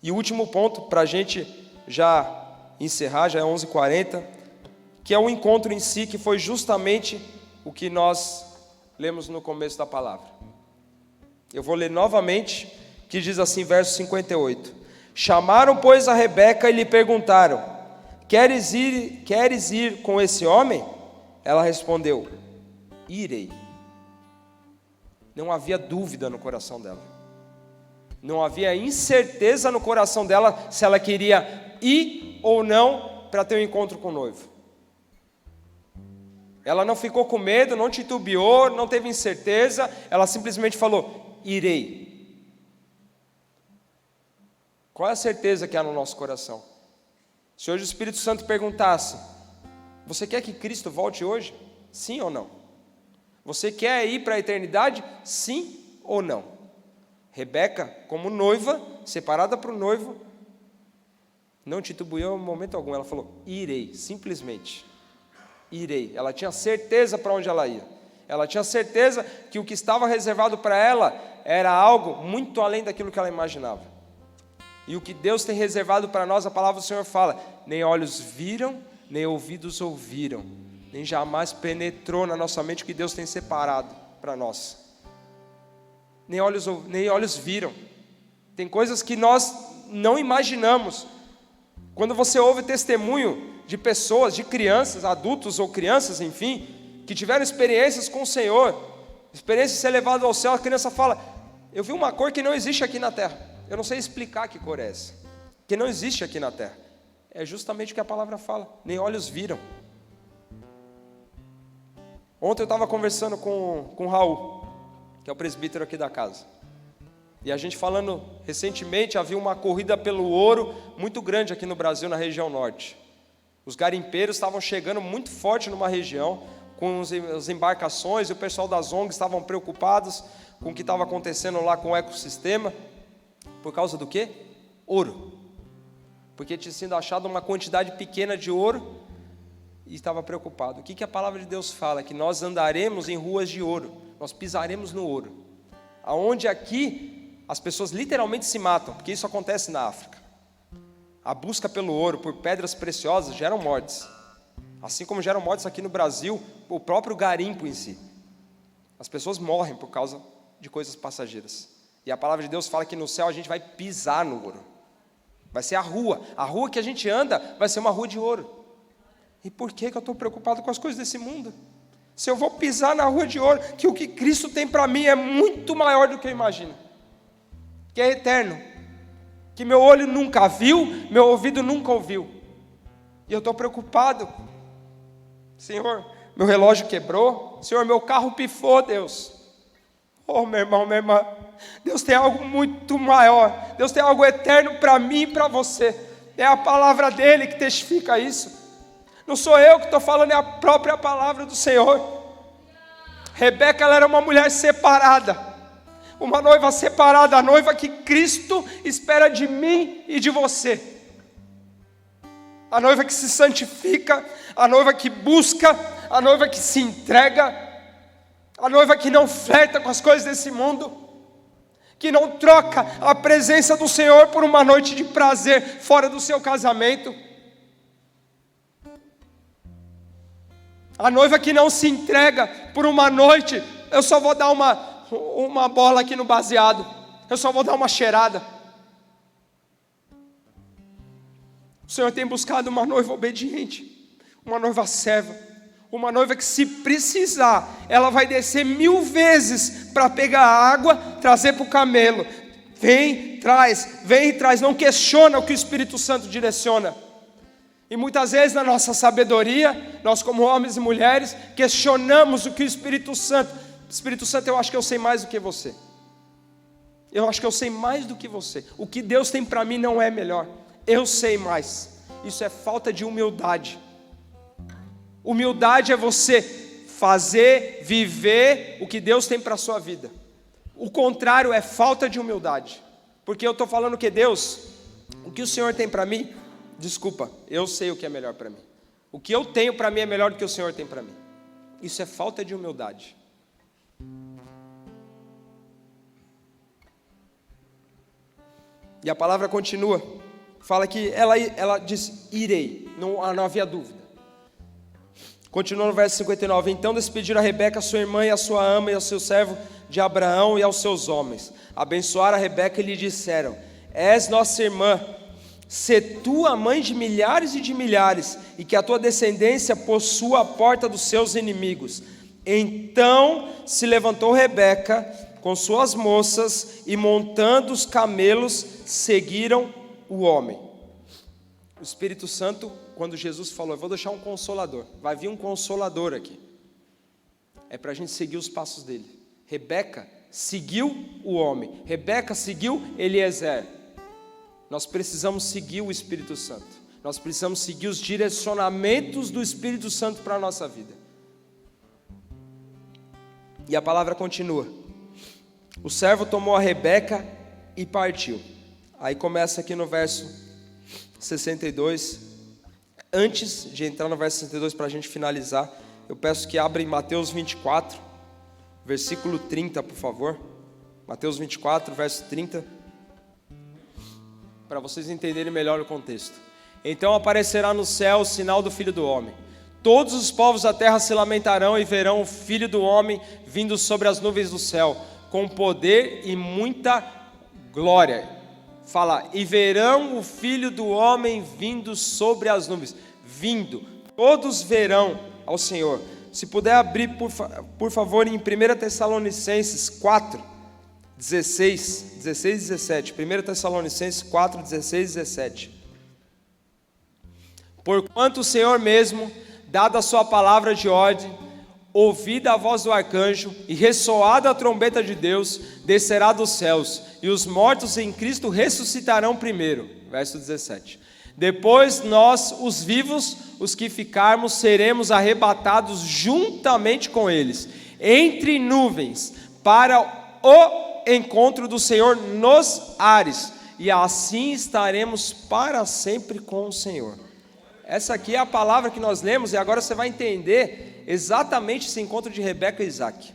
E o último ponto, para a gente já encerrar, já é 11h40, que é o encontro em si, que foi justamente o que nós lemos no começo da palavra. Eu vou ler novamente, que diz assim, verso 58. Chamaram, pois, a Rebeca e lhe perguntaram, queres ir com esse homem? Ela respondeu, irei. Não havia dúvida no coração dela. Não havia incerteza no coração dela se ela queria ir ou não para ter um encontro com o noivo. Ela não ficou com medo, não titubeou, não teve incerteza, ela simplesmente falou, irei. Qual é a certeza que há no nosso coração? Se hoje o Espírito Santo perguntasse, você quer que Cristo volte hoje? Sim ou não? Você quer ir para a eternidade? Sim ou não? Rebeca, como noiva, separada para o noivo, não titubeou em momento algum, ela falou, irei, simplesmente. Irei. Ela tinha certeza para onde ela ia. Ela tinha certeza que o que estava reservado para ela era algo muito além daquilo que ela imaginava. E o que Deus tem reservado para nós, a palavra do Senhor fala, nem olhos viram, nem ouvidos ouviram, nem jamais penetrou na nossa mente o que Deus tem separado para nós. Nem olhos viram. Tem coisas que nós não imaginamos. Quando você ouve testemunho de pessoas, de crianças, adultos ou crianças, enfim, que tiveram experiências com o Senhor, experiência de ser levado ao céu, a criança fala, eu vi uma cor que não existe aqui na terra, eu não sei explicar que cor é essa, que não existe aqui na terra. É justamente o que a palavra fala, nem olhos viram. Ontem eu estava conversando com o Raul, que é o presbítero aqui da casa, e a gente falando, recentemente havia uma corrida pelo ouro muito grande aqui no Brasil, na região norte. Os garimpeiros estavam chegando muito forte numa região, com as embarcações, e o pessoal das ONGs estavam preocupados com o que estava acontecendo lá com o ecossistema. Por causa do quê? Ouro. Porque tinha sido achada uma quantidade pequena de ouro e estava preocupado. O que a palavra de Deus fala? Que nós andaremos em ruas de ouro, nós pisaremos no ouro. Aonde aqui as pessoas literalmente se matam, porque isso acontece na África. A busca pelo ouro, por pedras preciosas, geram mortes. Assim como geram mortes aqui no Brasil, o próprio garimpo em si. As pessoas morrem por causa de coisas passageiras. E a palavra de Deus fala que no céu a gente vai pisar no ouro. Vai ser a rua que a gente anda vai ser uma rua de ouro. E por que eu estou preocupado com as coisas desse mundo? Se eu vou pisar na rua de ouro, que o que Cristo tem para mim é muito maior do que eu imagino. Que é eterno. Que meu olho nunca viu, meu ouvido nunca ouviu. E eu estou preocupado. Senhor, meu relógio quebrou. Senhor, meu carro pifou, Deus. Oh, meu irmão, minha irmã. Deus tem algo muito maior. Deus tem algo eterno para mim e para você. É a palavra dele que testifica isso. Não sou eu que estou falando, é a própria palavra do Senhor. Rebeca, ela era uma mulher separada. Uma noiva separada, a noiva que Cristo espera de mim e de você. A noiva que se santifica, a noiva que busca, a noiva que se entrega, a noiva que não flerta com as coisas desse mundo, que não troca a presença do Senhor por uma noite de prazer fora do seu casamento. A noiva que não se entrega por uma noite, eu só vou dar uma bola aqui no baseado, eu só vou dar uma cheirada. O Senhor tem buscado uma noiva obediente, uma noiva serva, uma noiva que, se precisar, ela vai descer 1000 vezes para pegar água, trazer para o camelo. Vem, traz, não questiona o que o Espírito Santo direciona. E muitas vezes na nossa sabedoria, nós como homens e mulheres, questionamos o que o Espírito Santo eu acho que eu sei mais do que você. Eu acho que eu sei mais do que você. O que Deus tem para mim não é melhor. Eu sei mais. Isso é falta de humildade. Humildade é você fazer, viver o que Deus tem para a sua vida. O contrário é falta de humildade. Porque eu estou falando que Deus, o que o Senhor tem para mim, desculpa, eu sei o que é melhor para mim. O que eu tenho para mim é melhor do que o Senhor tem para mim. Isso é falta de humildade. E a palavra continua, fala que ela diz, irei, não havia dúvida. Continua no verso 59, então despediram a Rebeca, sua irmã, e a sua ama, e ao seu servo de Abraão, e aos seus homens. Abençoaram a Rebeca e lhe disseram, és nossa irmã, sê tu a mãe de milhares e de milhares, e que a tua descendência possua a porta dos seus inimigos. Então se levantou Rebeca com suas moças, e montando os camelos, seguiram o homem. O Espírito Santo, quando Jesus falou, eu vou deixar um consolador, vai vir um consolador aqui, é para a gente seguir os passos dele. Rebeca seguiu o homem, Rebeca seguiu Eliezer. Nós precisamos seguir o Espírito Santo, nós precisamos seguir os direcionamentos do Espírito Santo para a nossa vida. E a palavra continua, o servo tomou a Rebeca e partiu. Aí começa aqui no verso 62, antes de entrar no verso 62 para a gente finalizar, eu peço que abra em Mateus 24, versículo 30, por favor. Mateus 24, verso 30, para vocês entenderem melhor o contexto. Então aparecerá no céu o sinal do Filho do Homem. Todos os povos da terra se lamentarão e verão o Filho do Homem vindo sobre as nuvens do céu, com poder e muita glória. Fala, e verão o Filho do Homem vindo sobre as nuvens. Vindo, todos verão ao Senhor. Se puder abrir, por favor, em 1 Tessalonicenses 4, 16 e 17. 1 Tessalonicenses 4, 16 e 17. Porquanto o Senhor mesmo, dada a sua palavra de ordem, ouvida a voz do arcanjo e ressoada a trombeta de Deus, descerá dos céus, e os mortos em Cristo ressuscitarão primeiro. Verso 17. Depois nós, os vivos, os que ficarmos, seremos arrebatados juntamente com eles, entre nuvens, para o encontro do Senhor nos ares, e assim estaremos para sempre com o Senhor. Essa aqui é a palavra que nós lemos, e agora você vai entender exatamente esse encontro de Rebeca e Isaque.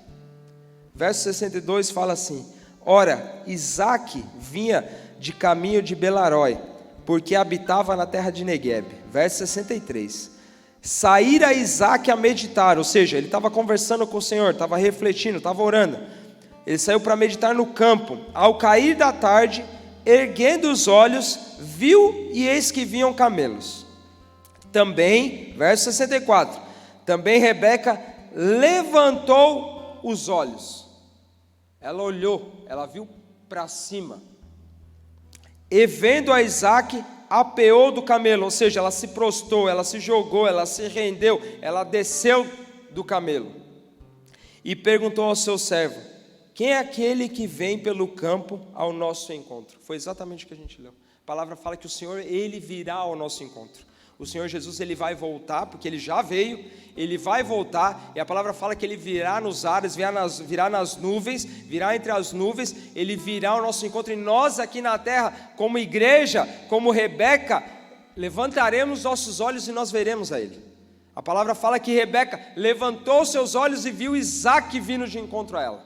Verso 62 fala assim: ora, Isaque vinha de caminho de Belarói, porque habitava na terra de Neguebe. Verso 63. Saíra Isaque a meditar, ou seja, ele estava conversando com o Senhor, estava refletindo, estava orando. Ele saiu para meditar no campo. Ao cair da tarde, erguendo os olhos, viu e eis que vinham camelos. Também, verso 64, também Rebeca levantou os olhos. Ela olhou, ela viu para cima. E vendo a Isaque, apeou do camelo, ou seja, ela se prostrou, ela se jogou, ela se rendeu, ela desceu do camelo. E perguntou ao seu servo: quem é aquele que vem pelo campo ao nosso encontro? Foi exatamente o que a gente leu. A palavra fala que o Senhor, Ele virá ao nosso encontro. O Senhor Jesus, Ele vai voltar, porque Ele já veio, Ele vai voltar, e a palavra fala que Ele virá nos ares, virá nas nuvens, virá entre as nuvens, Ele virá ao nosso encontro, e nós aqui na terra, como igreja, como Rebeca, levantaremos nossos olhos e nós veremos a Ele. A palavra fala que Rebeca levantou seus olhos e viu Isaque vindo de encontro a ela.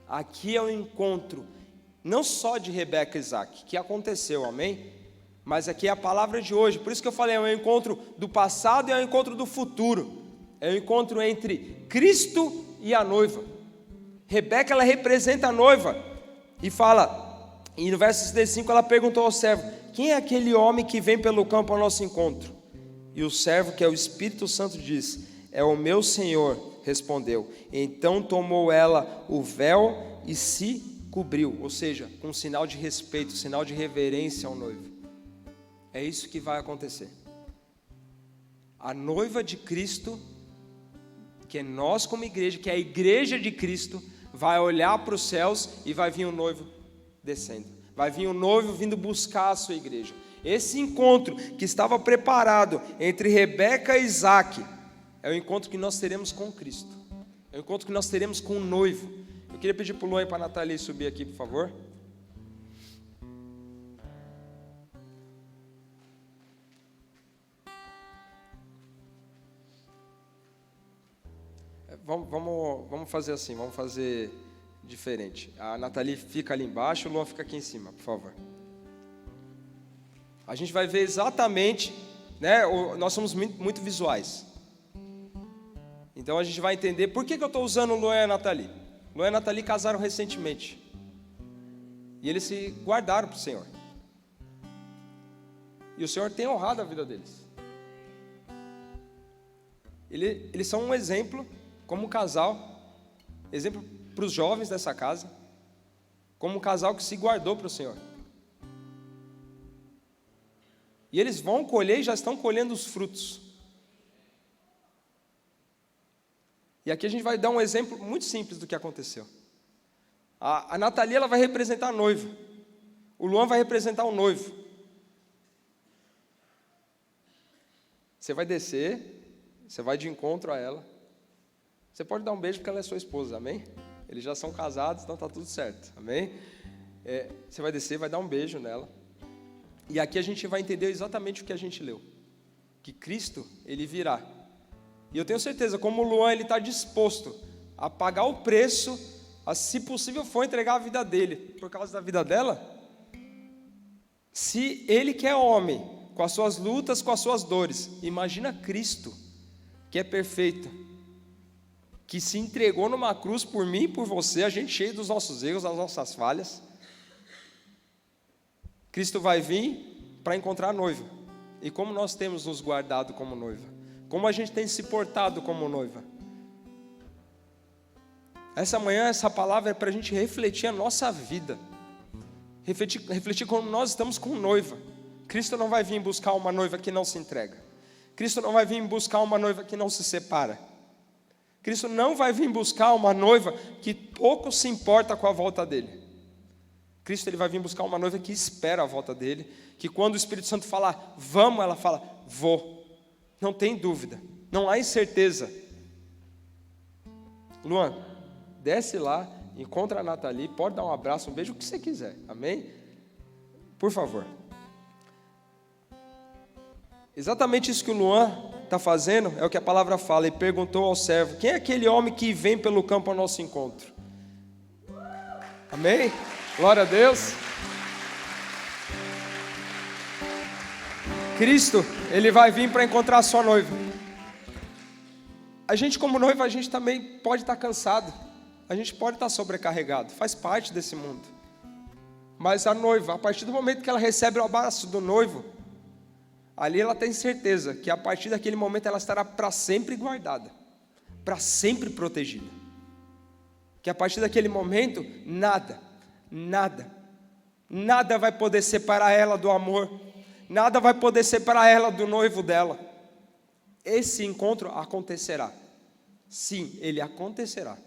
Aqui é o encontro, não só de Rebeca e Isaque, que aconteceu, amém? Mas aqui é a palavra de hoje, por isso que eu falei, é um encontro do passado e é um encontro do futuro, é um encontro entre Cristo e a noiva. Rebeca, ela representa a noiva, e fala, e no verso 65 ela perguntou ao servo: quem é aquele homem que vem pelo campo ao nosso encontro? E o servo, que é o Espírito Santo, diz: é o meu Senhor, respondeu. Então tomou ela o véu e se cobriu, ou seja, com um sinal de respeito, sinal de reverência ao noivo. É isso que vai acontecer. A noiva de Cristo, que é nós como igreja, que é a igreja de Cristo, vai olhar para os céus e vai vir o noivo descendo. Vai vir o noivo vindo buscar a sua igreja. Esse encontro que estava preparado entre Rebeca e Isaque é o encontro que nós teremos com Cristo. É o encontro que nós teremos com o noivo. Eu queria pedir para o Luan e para a Nathalie subir aqui, por favor. Vamos fazer assim, vamos fazer diferente. A Nathalie fica ali embaixo, o Luan fica aqui em cima, por favor. A gente vai ver exatamente, né? Nós somos muito visuais. Então a gente vai entender por que eu estou usando o Luan e a Nathalie. O Luan e a Nathalie casaram recentemente. E eles se guardaram para o Senhor. E o Senhor tem honrado a vida deles. Eles são um exemplo, como casal, exemplo para os jovens dessa casa, como um casal que se guardou para o Senhor. E eles vão colher e já estão colhendo os frutos. E aqui a gente vai dar um exemplo muito simples do que aconteceu. A Nathalie, ela vai representar a noiva. O Luan vai representar o noivo. Você vai descer, você vai de encontro a ela. Você pode dar um beijo porque ela é sua esposa, amém? Eles já são casados, então está tudo certo, amém? Você vai descer, vai dar um beijo nela. E aqui a gente vai entender exatamente o que a gente leu. Que Cristo, Ele virá. E eu tenho certeza, como o Luan, ele está disposto a pagar o preço, a, se possível for, entregar a vida dele, por causa da vida dela. Se ele que é homem, com as suas lutas, com as suas dores, imagina Cristo, que é perfeito, que se entregou numa cruz por mim e por você, a gente cheio dos nossos erros, das nossas falhas. Cristo vai vir para encontrar a noiva. E como nós temos nos guardado como noiva? Como a gente tem se portado como noiva? Essa manhã, essa palavra é para a gente refletir a nossa vida. Refletir como nós estamos com noiva. Cristo não vai vir buscar uma noiva que não se entrega. Cristo não vai vir buscar uma noiva que não se separa. Cristo não vai vir buscar uma noiva que pouco se importa com a volta dele. Cristo ele vai vir buscar uma noiva que espera a volta dele, que quando o Espírito Santo falar, vamos, ela fala, vou. Não tem dúvida, não há incerteza. Luan, desce lá, encontra a Nathalie, pode dar um abraço, um beijo, o que você quiser, amém? Por favor. Exatamente isso que o Luan está fazendo, é o que a palavra fala, e perguntou ao servo, quem é aquele homem que vem pelo campo ao nosso encontro? Amém? Glória a Deus. Cristo, Ele vai vir para encontrar a sua noiva. A gente como noiva, a gente também pode estar cansado, a gente pode estar sobrecarregado, faz parte desse mundo. Mas a noiva, a partir do momento que ela recebe o abraço do noivo, ali ela tem certeza que a partir daquele momento ela estará para sempre guardada, para sempre protegida. Que a partir daquele momento, nada vai poder separar ela do amor, nada vai poder separar ela do noivo dela. Esse encontro acontecerá. Sim, ele acontecerá.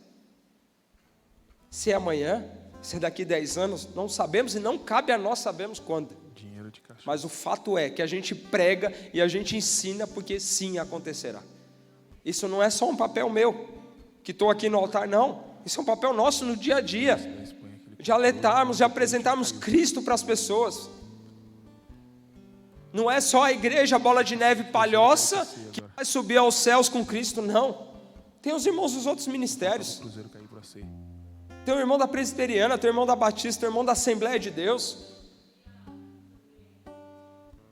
Se é amanhã, se é daqui 10 anos, não sabemos e não cabe a nós sabermos quando.
Dinheiro de cachorro.
Mas o fato é que a gente prega e a gente ensina porque sim acontecerá. Isso não é só um papel meu, que estou aqui no altar, não. Isso é um papel nosso no dia a dia, de alertarmos, de apresentarmos Cristo para as pessoas. Não é só a igreja bola de neve palhoça que vai subir aos céus com Cristo, não. Tem os irmãos dos outros ministérios. Tem o irmão da presbiteriana, tem o irmão da batista, tem o irmão da Assembleia de Deus.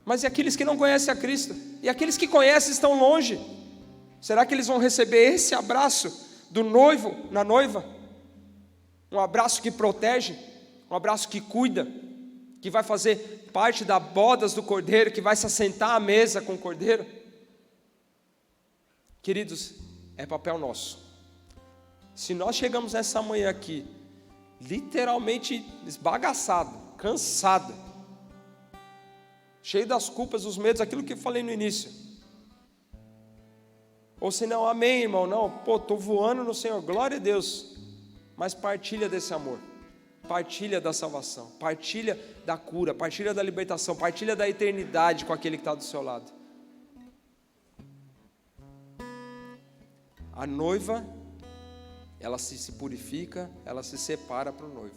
Mas e aqueles que não conhecem a Cristo? E aqueles que conhecem estão longe? Será que eles vão receber esse abraço do noivo na noiva? Um abraço que protege, um abraço que cuida, que vai fazer parte das bodas do Cordeiro, que vai se assentar à mesa com o Cordeiro. Queridos, é papel nosso. Se nós chegamos essa manhã aqui, literalmente esbagaçado, cansado, cheio das culpas, dos medos, aquilo que eu falei no início. Ou se não, amém, irmão, não, estou voando no Senhor, glória a Deus. Mas partilha desse amor, partilha da salvação, partilha da cura, partilha da libertação, partilha da eternidade com aquele que está do seu lado. A noiva, ela se purifica, ela se separa para o noivo.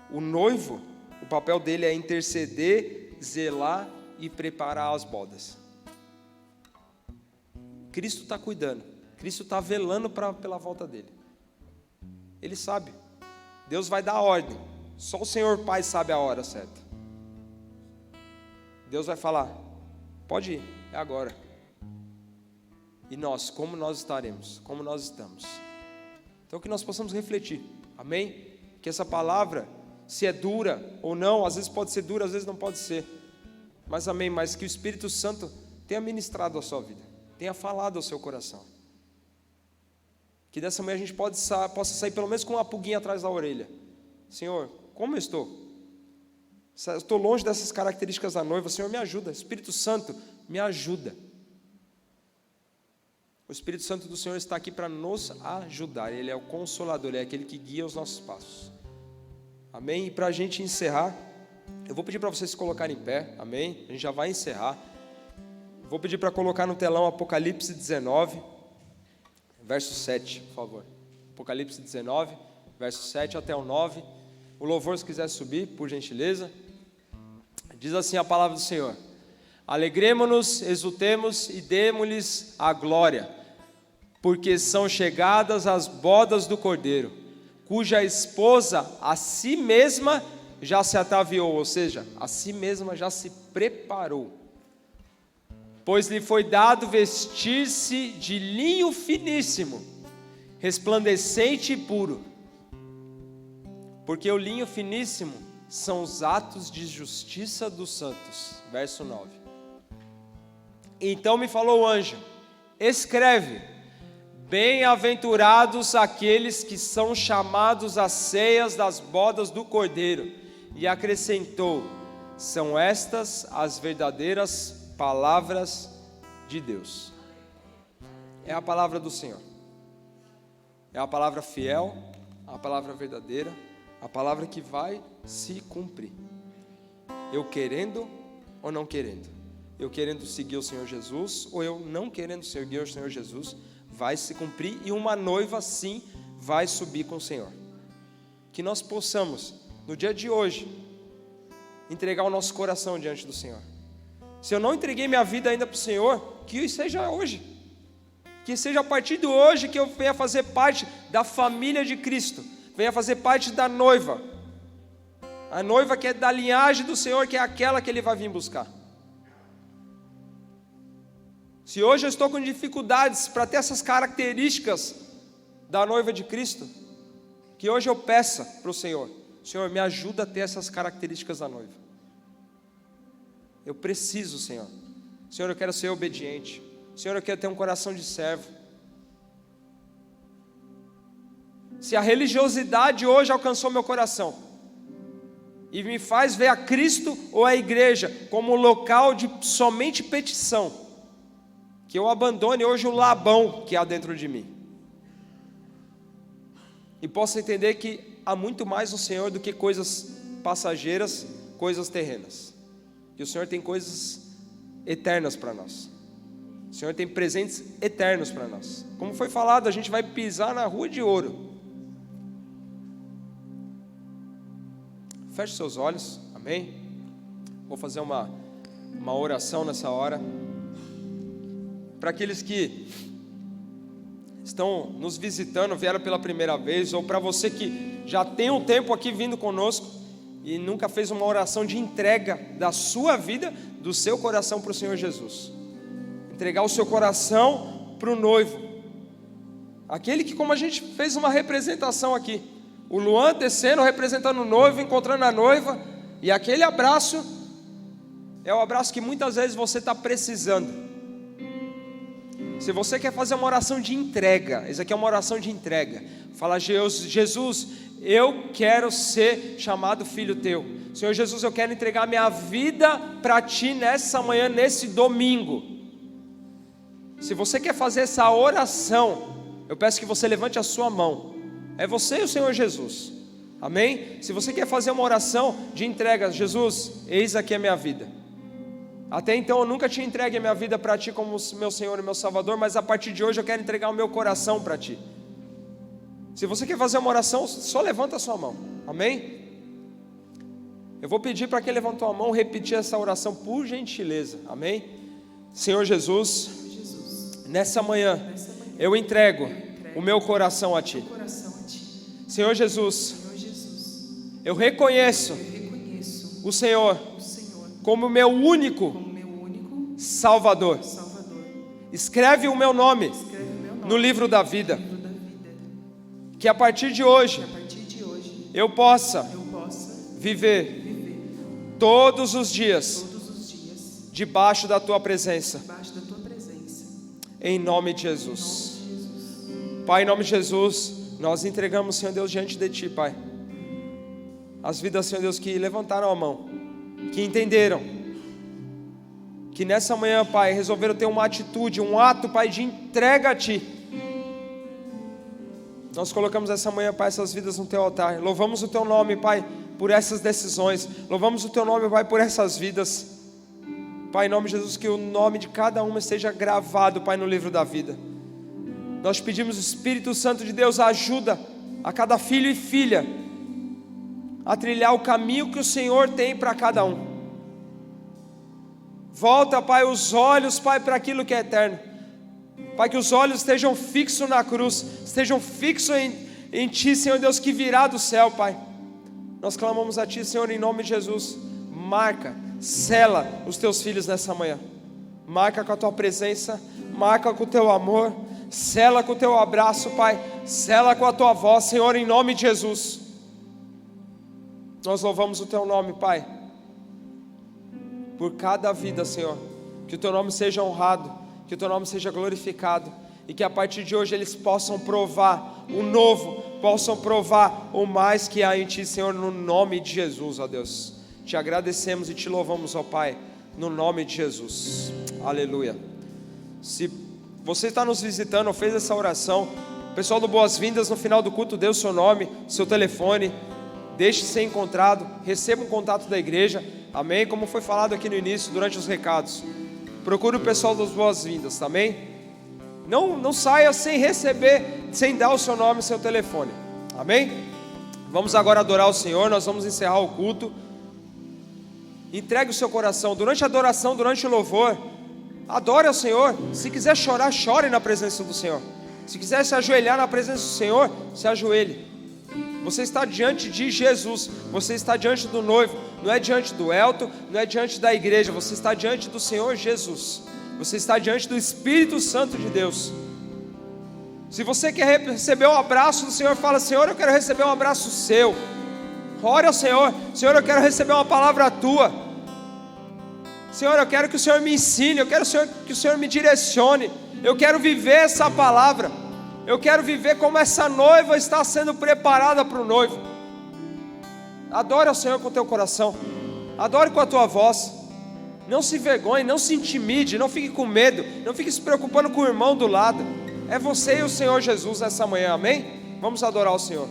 O noivo, o papel dele é interceder, zelar e preparar as bodas. Cristo está cuidando, Cristo está velando pela volta dele. Ele sabe, Deus vai dar a ordem, só o Senhor Pai sabe a hora certa. Deus vai falar, pode ir, é agora. E nós, como nós estaremos, como nós estamos. Então que nós possamos refletir, amém? Que essa palavra, se é dura ou não, às vezes pode ser dura, às vezes não pode ser. Mas amém, mas que o Espírito Santo tenha ministrado a sua vida, tenha falado ao seu coração. Que dessa manhã a gente possa sair pelo menos com uma pulguinha atrás da orelha. Senhor, como eu estou? Eu estou longe dessas características da noiva, Senhor, me ajuda. Espírito Santo, me ajuda. O Espírito Santo do Senhor está aqui para nos ajudar. Ele é o Consolador, Ele é aquele que guia os nossos passos. Amém? E para a gente encerrar, eu vou pedir para vocês se colocarem em pé, amém? A gente já vai encerrar. Vou pedir para colocar no telão Apocalipse 19, verso 7, por favor. Apocalipse 19, verso 7 até o 9. O louvor, se quiser subir, por gentileza. Diz assim a palavra do Senhor: alegremo-nos, exultemos e demo-lhes a glória, porque são chegadas as bodas do Cordeiro, cuja esposa a si mesma já se ataviou, ou seja, a si mesma já se preparou. Pois lhe foi dado vestir-se de linho finíssimo, resplandecente e puro, porque o linho finíssimo são os atos de justiça dos santos. Verso 9. Então me falou o anjo: escreve, bem-aventurados aqueles que são chamados às ceias das bodas do Cordeiro. E acrescentou: são estas as verdadeiras palavras de Deus. É a palavra do Senhor, é a palavra fiel, a palavra verdadeira, A palavra que vai se cumprir. Eu querendo ou não querendo. Eu querendo seguir o Senhor Jesus ou eu não querendo seguir o Senhor Jesus, vai se cumprir e uma noiva sim vai subir com o Senhor. Que nós possamos, no dia de hoje, entregar o nosso coração diante do Senhor. Se eu não entreguei minha vida ainda para o Senhor, que seja hoje. Que seja a partir de hoje que eu venha fazer parte da família de Cristo. Venha fazer parte da noiva. A noiva que é da linhagem do Senhor, que é aquela que Ele vai vir buscar. Se hoje eu estou com dificuldades para ter essas características da noiva de Cristo, que hoje eu peça para o Senhor: Senhor, me ajuda a ter essas características da noiva. Eu preciso, Senhor. Senhor, eu quero ser obediente. Senhor, eu quero ter um coração de servo. Se a religiosidade hoje alcançou meu coração e me faz ver a Cristo ou a igreja como local de somente petição, que eu abandone hoje o Labão que há dentro de mim e possa entender que há muito mais no Senhor do que coisas passageiras, coisas terrenas. Que o Senhor tem coisas eternas para nós. O Senhor tem presentes eternos para nós. Como foi falado, a gente vai pisar na rua de ouro. Feche seus olhos, amém? Vou fazer uma oração nessa hora. Para aqueles que estão nos visitando, vieram pela primeira vez, ou para você que já tem um tempo aqui vindo conosco e nunca fez uma oração de entrega da sua vida, do seu coração para o Senhor Jesus. Entregar o seu coração para o noivo. Aquele que, como a gente fez uma representação aqui, o Luan descendo, representando o noivo, encontrando a noiva, e aquele abraço é o abraço que muitas vezes você está precisando. Se você quer fazer uma oração de entrega, isso aqui é uma oração de entrega. Fala: Jesus, eu quero ser chamado filho teu. Senhor Jesus, eu quero entregar minha vida para ti nessa manhã, nesse domingo. Se você quer fazer essa oração, eu peço que você levante a sua mão. É você e o Senhor Jesus, amém? Se você quer fazer uma oração de entrega: Jesus, eis aqui a minha vida. Até então eu nunca tinha entregue a minha vida para ti como meu Senhor e meu Salvador, mas a partir de hoje eu quero entregar o meu coração para ti. Se você quer fazer uma oração, só levanta a sua mão, amém? Eu vou pedir para quem levantou a mão repetir essa oração por gentileza, amém? Senhor Jesus, nessa manhã eu entrego o meu coração a ti. Senhor Jesus, eu reconheço o Senhor como o meu único Salvador. Escreve o meu nome no livro da vida. Que a partir de hoje eu possa viver todos os dias debaixo da tua presença. Em nome de Jesus. Pai, em nome de Jesus, nós entregamos, Senhor Deus, diante de ti, Pai, as vidas, Senhor Deus, que levantaram a mão, que entenderam, que nessa manhã, Pai, resolveram ter uma atitude, um ato, Pai, de entrega a ti. Nós colocamos essa manhã, Pai, essas vidas no teu altar. Louvamos o teu nome, Pai, por essas decisões. Louvamos o teu nome, Pai, por essas vidas. Pai, em nome de Jesus, que o nome de cada uma esteja gravado, Pai, no livro da vida. Nós pedimos, Espírito Santo de Deus, ajuda a cada filho e filha a trilhar o caminho que o Senhor tem para cada um. Volta, Pai, os olhos, Pai, para aquilo que é eterno. Pai, que os olhos estejam fixos na cruz, estejam fixos em Ti, Senhor Deus, que virá do céu, Pai. Nós clamamos a Ti, Senhor, em nome de Jesus. Marca, sela os Teus filhos nessa manhã. Marca com a Tua presença, marca com o Teu amor, sela com o Teu abraço, Pai. Sela com a Tua voz, Senhor, em nome de Jesus. Nós louvamos o Teu nome, Pai, por cada vida, Senhor. Que o Teu nome seja honrado, que o Teu nome seja glorificado, e que a partir de hoje eles possam provar o novo, possam provar o mais que há em Ti, Senhor, no nome de Jesus, ó Deus. Te agradecemos e Te louvamos, ó Pai, no nome de Jesus, aleluia. Se você está nos visitando ou fez essa oração, o pessoal do Boas-Vindas no final do culto dê o seu nome, seu telefone, deixe ser encontrado, receba um contato da igreja, amém? Como foi falado aqui no início, durante os recados, procure o pessoal das boas-vindas, amém? Não saia sem receber, sem dar o seu nome e seu telefone, amém? Vamos agora adorar o Senhor, nós vamos encerrar o culto. Entregue o seu coração, durante a adoração, durante o louvor, adore ao Senhor. Se quiser chorar, chore na presença do Senhor. Se quiser se ajoelhar na presença do Senhor, se ajoelhe. Você está diante de Jesus, você está diante do noivo, não é diante do Elton, não é diante da igreja, você está diante do Senhor Jesus, você está diante do Espírito Santo de Deus. Se você quer receber um abraço do Senhor, fala: Senhor, eu quero receber um abraço seu. Ore ao Senhor: Senhor, eu quero receber uma palavra tua. Senhor, eu quero que o Senhor me ensine, eu quero que o Senhor me direcione, eu quero viver essa palavra, eu quero viver como essa noiva está sendo preparada para o noivo. Adore ao Senhor com o teu coração, adore com a tua voz, não se envergonhe, não se intimide, não fique com medo, não fique se preocupando com o irmão do lado. É você e o Senhor Jesus nessa manhã, amém? Vamos adorar o Senhor.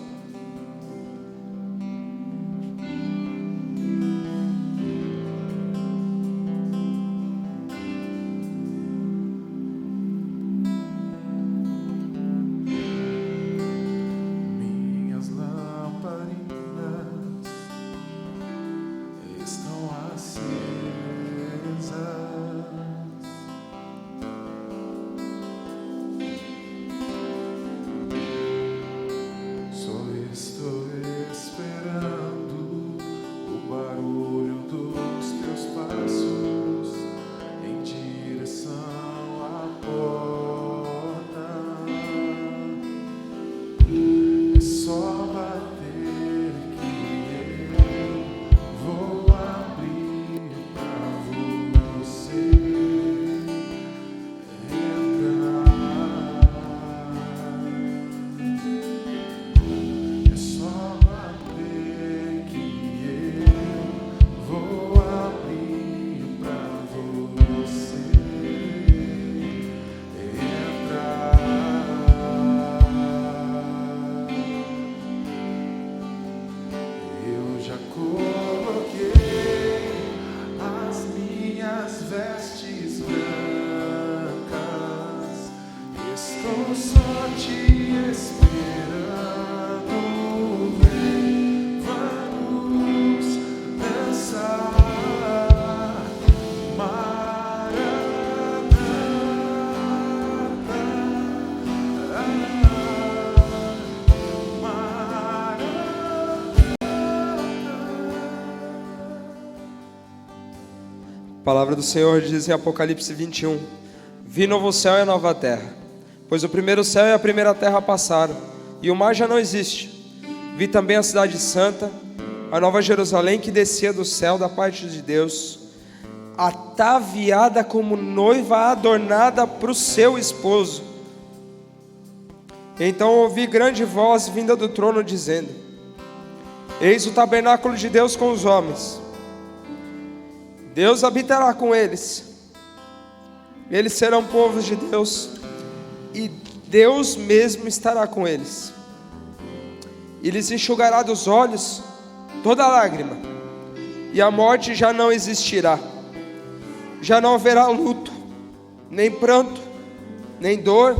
A palavra do Senhor diz em Apocalipse 21: Vi novo céu e nova terra, pois o primeiro céu e a primeira terra passaram, e o mar já não existe. Vi também a cidade santa, a nova Jerusalém, que descia do céu da parte de Deus, ataviada como noiva adornada para o seu esposo. Então ouvi grande voz vinda do trono dizendo: Eis o tabernáculo de Deus com os homens. Deus habitará com eles, eles serão povos de Deus, e Deus mesmo estará com eles. E lhes enxugará dos olhos toda lágrima, e a morte já não existirá. Já não haverá luto, nem pranto, nem dor,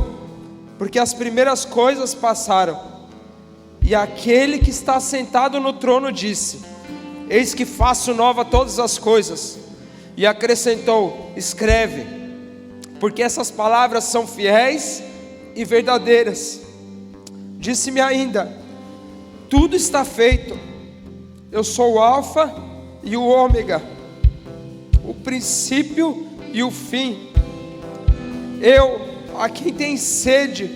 porque as primeiras coisas passaram. E aquele que está sentado no trono disse: Eis que faço nova todas as coisas. E acrescentou: Escreve, porque essas palavras são fiéis e verdadeiras. Disse-me ainda: Tudo está feito. Eu sou o Alfa e o Ômega, o princípio e o fim. Eu, a quem tem sede,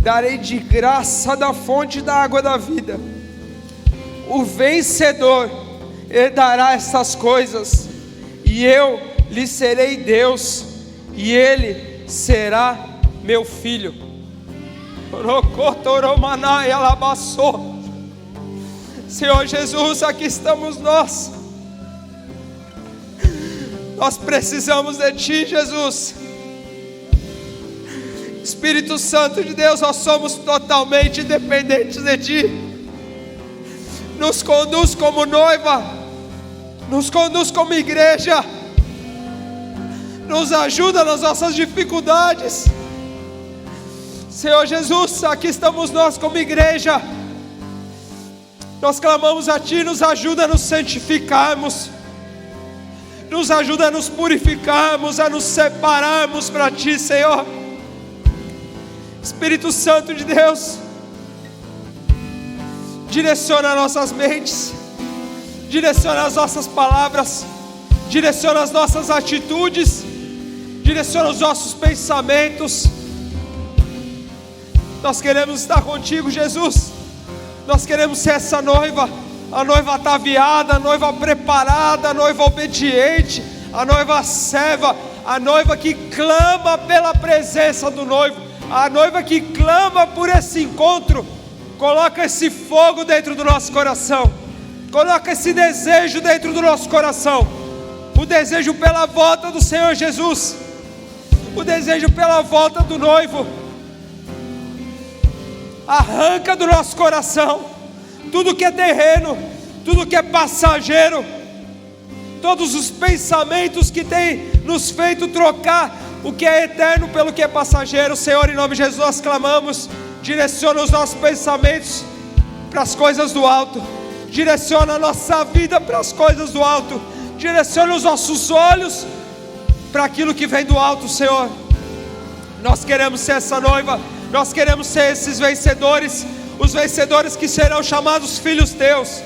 darei de graça da fonte da água da vida. O vencedor herdará essas coisas, e eu lhe serei Deus, e ele será meu filho. Senhor Jesus, aqui estamos nós. Nós precisamos de Ti, Jesus. Espírito Santo de Deus, nós somos totalmente dependentes de Ti. nos conduz como noiva, nos conduz como igreja, nos ajuda nas nossas dificuldades. Senhor Jesus, aqui estamos nós como igreja, nós clamamos a Ti, nos ajuda a nos santificarmos, nos ajuda a nos purificarmos, a nos separarmos para Ti, Senhor. Espírito Santo de Deus, direciona nossas mentes, direciona as nossas palavras, direciona as nossas atitudes, direciona os nossos pensamentos. Nós queremos estar contigo, Jesus. Nós queremos ser essa noiva, a noiva ataviada, a noiva preparada, a noiva obediente, a noiva serva, a noiva que clama pela presença do noivo, a noiva que clama por esse encontro. Coloca esse fogo dentro do nosso coração, coloca esse desejo dentro do nosso coração, o desejo pela volta do Senhor Jesus, o desejo pela volta do noivo. Arranca do nosso coração tudo que é terreno, tudo que é passageiro, todos os pensamentos que têm nos feito trocar o que é eterno pelo que é passageiro. Senhor, em nome de Jesus nós clamamos, direciona os nossos pensamentos para as coisas do alto, direciona a nossa vida para as coisas do alto, direciona os nossos olhos para aquilo que vem do alto, Senhor. Nós queremos ser essa noiva, nós queremos ser esses vencedores, os vencedores que serão chamados filhos teus.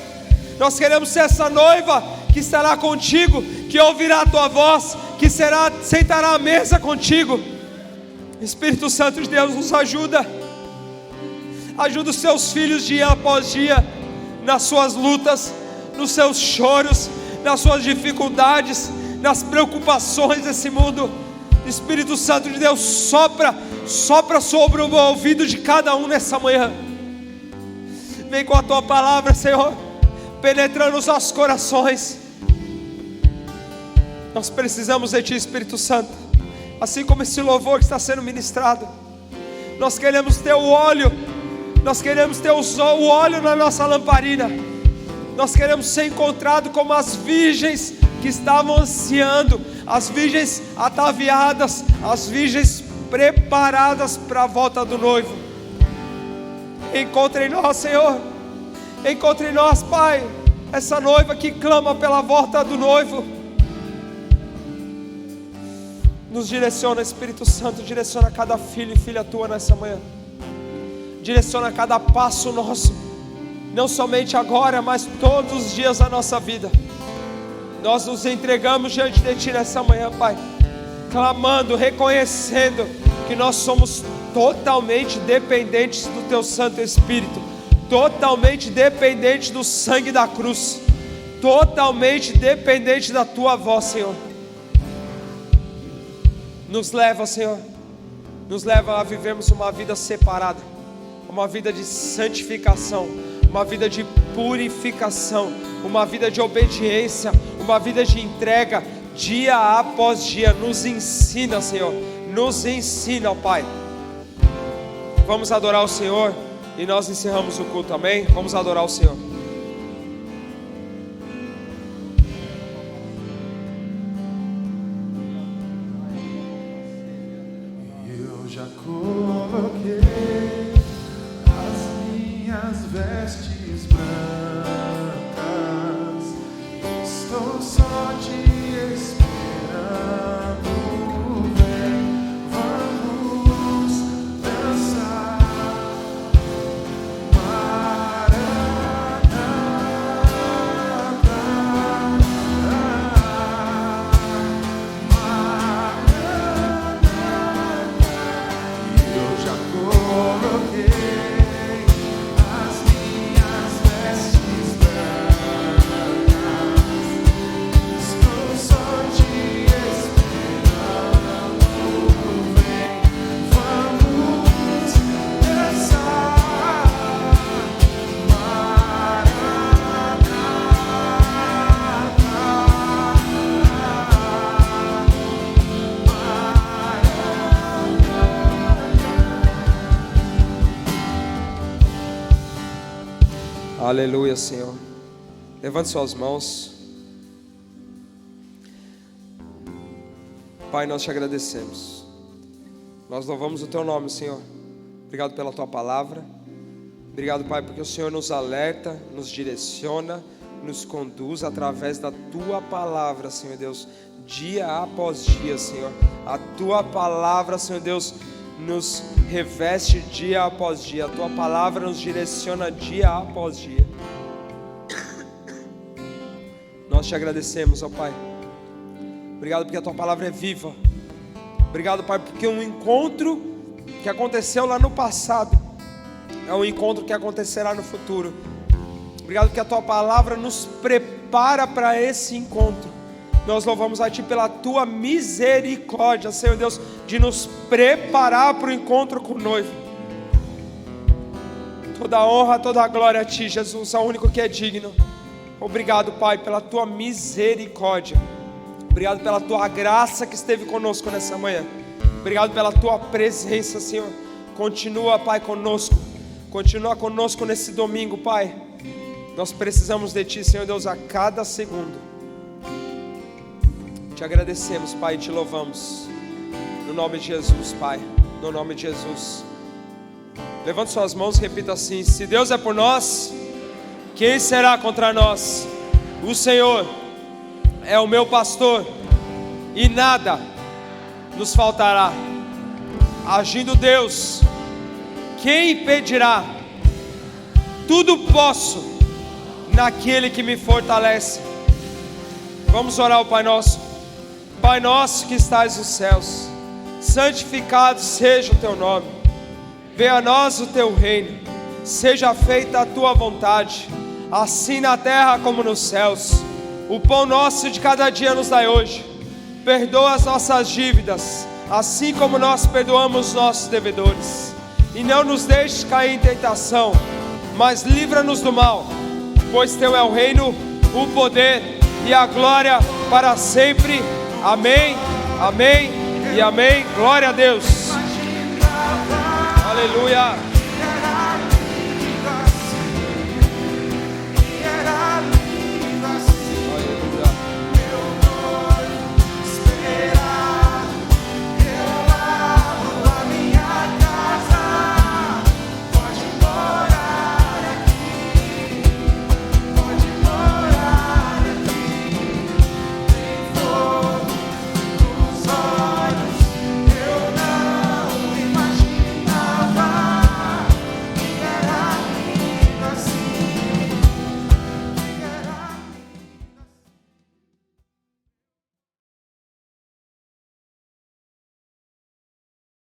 Nós queremos ser essa noiva que estará contigo, que ouvirá a tua voz, que sentará à mesa contigo. Espírito Santo de Deus, nos ajuda os seus filhos dia após dia, nas suas lutas, nos seus choros, nas suas dificuldades, nas preocupações desse mundo. Espírito Santo de Deus, sopra sobre o ouvido de cada um nessa manhã. Vem com a tua palavra, Senhor, penetrando os nossos corações. Nós precisamos de Ti, Espírito Santo, assim como esse louvor que está sendo ministrado. Nós queremos ter o óleo, nós queremos ter o óleo na nossa lamparina. Nós queremos ser encontrados como as virgens que estavam ansiando, as virgens ataviadas, as virgens preparadas para a volta do noivo. Encontre em nós, Senhor, encontre em nós, Pai, essa noiva que clama pela volta do noivo. Nos direciona, Espírito Santo, direciona cada filho e filha tua nessa manhã, direciona cada passo nosso, não somente agora, mas todos os dias da nossa vida. Nós nos entregamos diante de Ti nessa manhã, Pai, clamando, reconhecendo que nós somos totalmente dependentes do Teu Santo Espírito, totalmente dependentes do sangue da cruz, totalmente dependente da Tua voz, Senhor. Nos leva, Senhor, nos leva a vivermos uma vida separada, uma vida de santificação, uma vida de purificação, uma vida de obediência, uma vida de entrega, dia após dia. Nos ensina, Senhor, nos ensina, ó Pai. Vamos adorar o Senhor e nós encerramos o culto, amém? Vamos adorar o Senhor.
Eu já coloquei as minhas vestes brancas, estou só te esperando. Vem, vamos dançar. Eu já coloquei as minhas vestes brancas, estou só te esperando. Vem, vamos dançar.
Aleluia, Senhor. Levante suas mãos. Pai, nós te agradecemos. Nós louvamos o teu nome, Senhor. Obrigado pela tua palavra. Obrigado, Pai, porque o Senhor nos alerta, nos direciona, nos conduz através da tua palavra, Senhor Deus, dia após dia, Senhor. A tua palavra, Senhor Deus, nos reveste dia após dia. A tua palavra nos direciona dia após dia. Nós te agradecemos, ó Pai. Obrigado porque a tua palavra é viva. Obrigado, Pai, porque um encontro que aconteceu lá no passado é um encontro que acontecerá no futuro. Obrigado porque a tua palavra nos prepara para esse encontro. Nós louvamos a ti pela tua misericórdia, Senhor Deus, de nos preparar para o encontro com o noivo. Toda honra, toda glória a ti, Jesus, é o único que é digno. Obrigado, Pai, pela tua misericórdia. Obrigado pela tua graça que esteve conosco nessa manhã. Obrigado pela tua presença, Senhor. Continua, Pai, conosco. Continua conosco nesse domingo, Pai. Nós precisamos de ti, Senhor Deus, a cada segundo. Te agradecemos, Pai, e te louvamos. No nome de Jesus, Pai. No nome de Jesus. Levante suas mãos e repita assim: se Deus é por nós, quem será contra nós? O Senhor é o meu pastor e nada nos faltará. Agindo Deus, quem impedirá? Tudo posso naquele que me fortalece. Vamos orar ao Pai Nosso. Pai nosso que estás nos céus, santificado seja o teu nome. Venha a nós o teu reino. Seja feita a tua vontade, assim na terra como nos céus. O pão nosso de cada dia nos dai hoje. Perdoa as nossas dívidas, assim como nós perdoamos os nossos devedores. E não nos deixes cair em tentação, mas livra-nos do mal. Pois teu é o reino, o poder e a glória para sempre. Amém, amém e amém. Glória a Deus. Aleluia.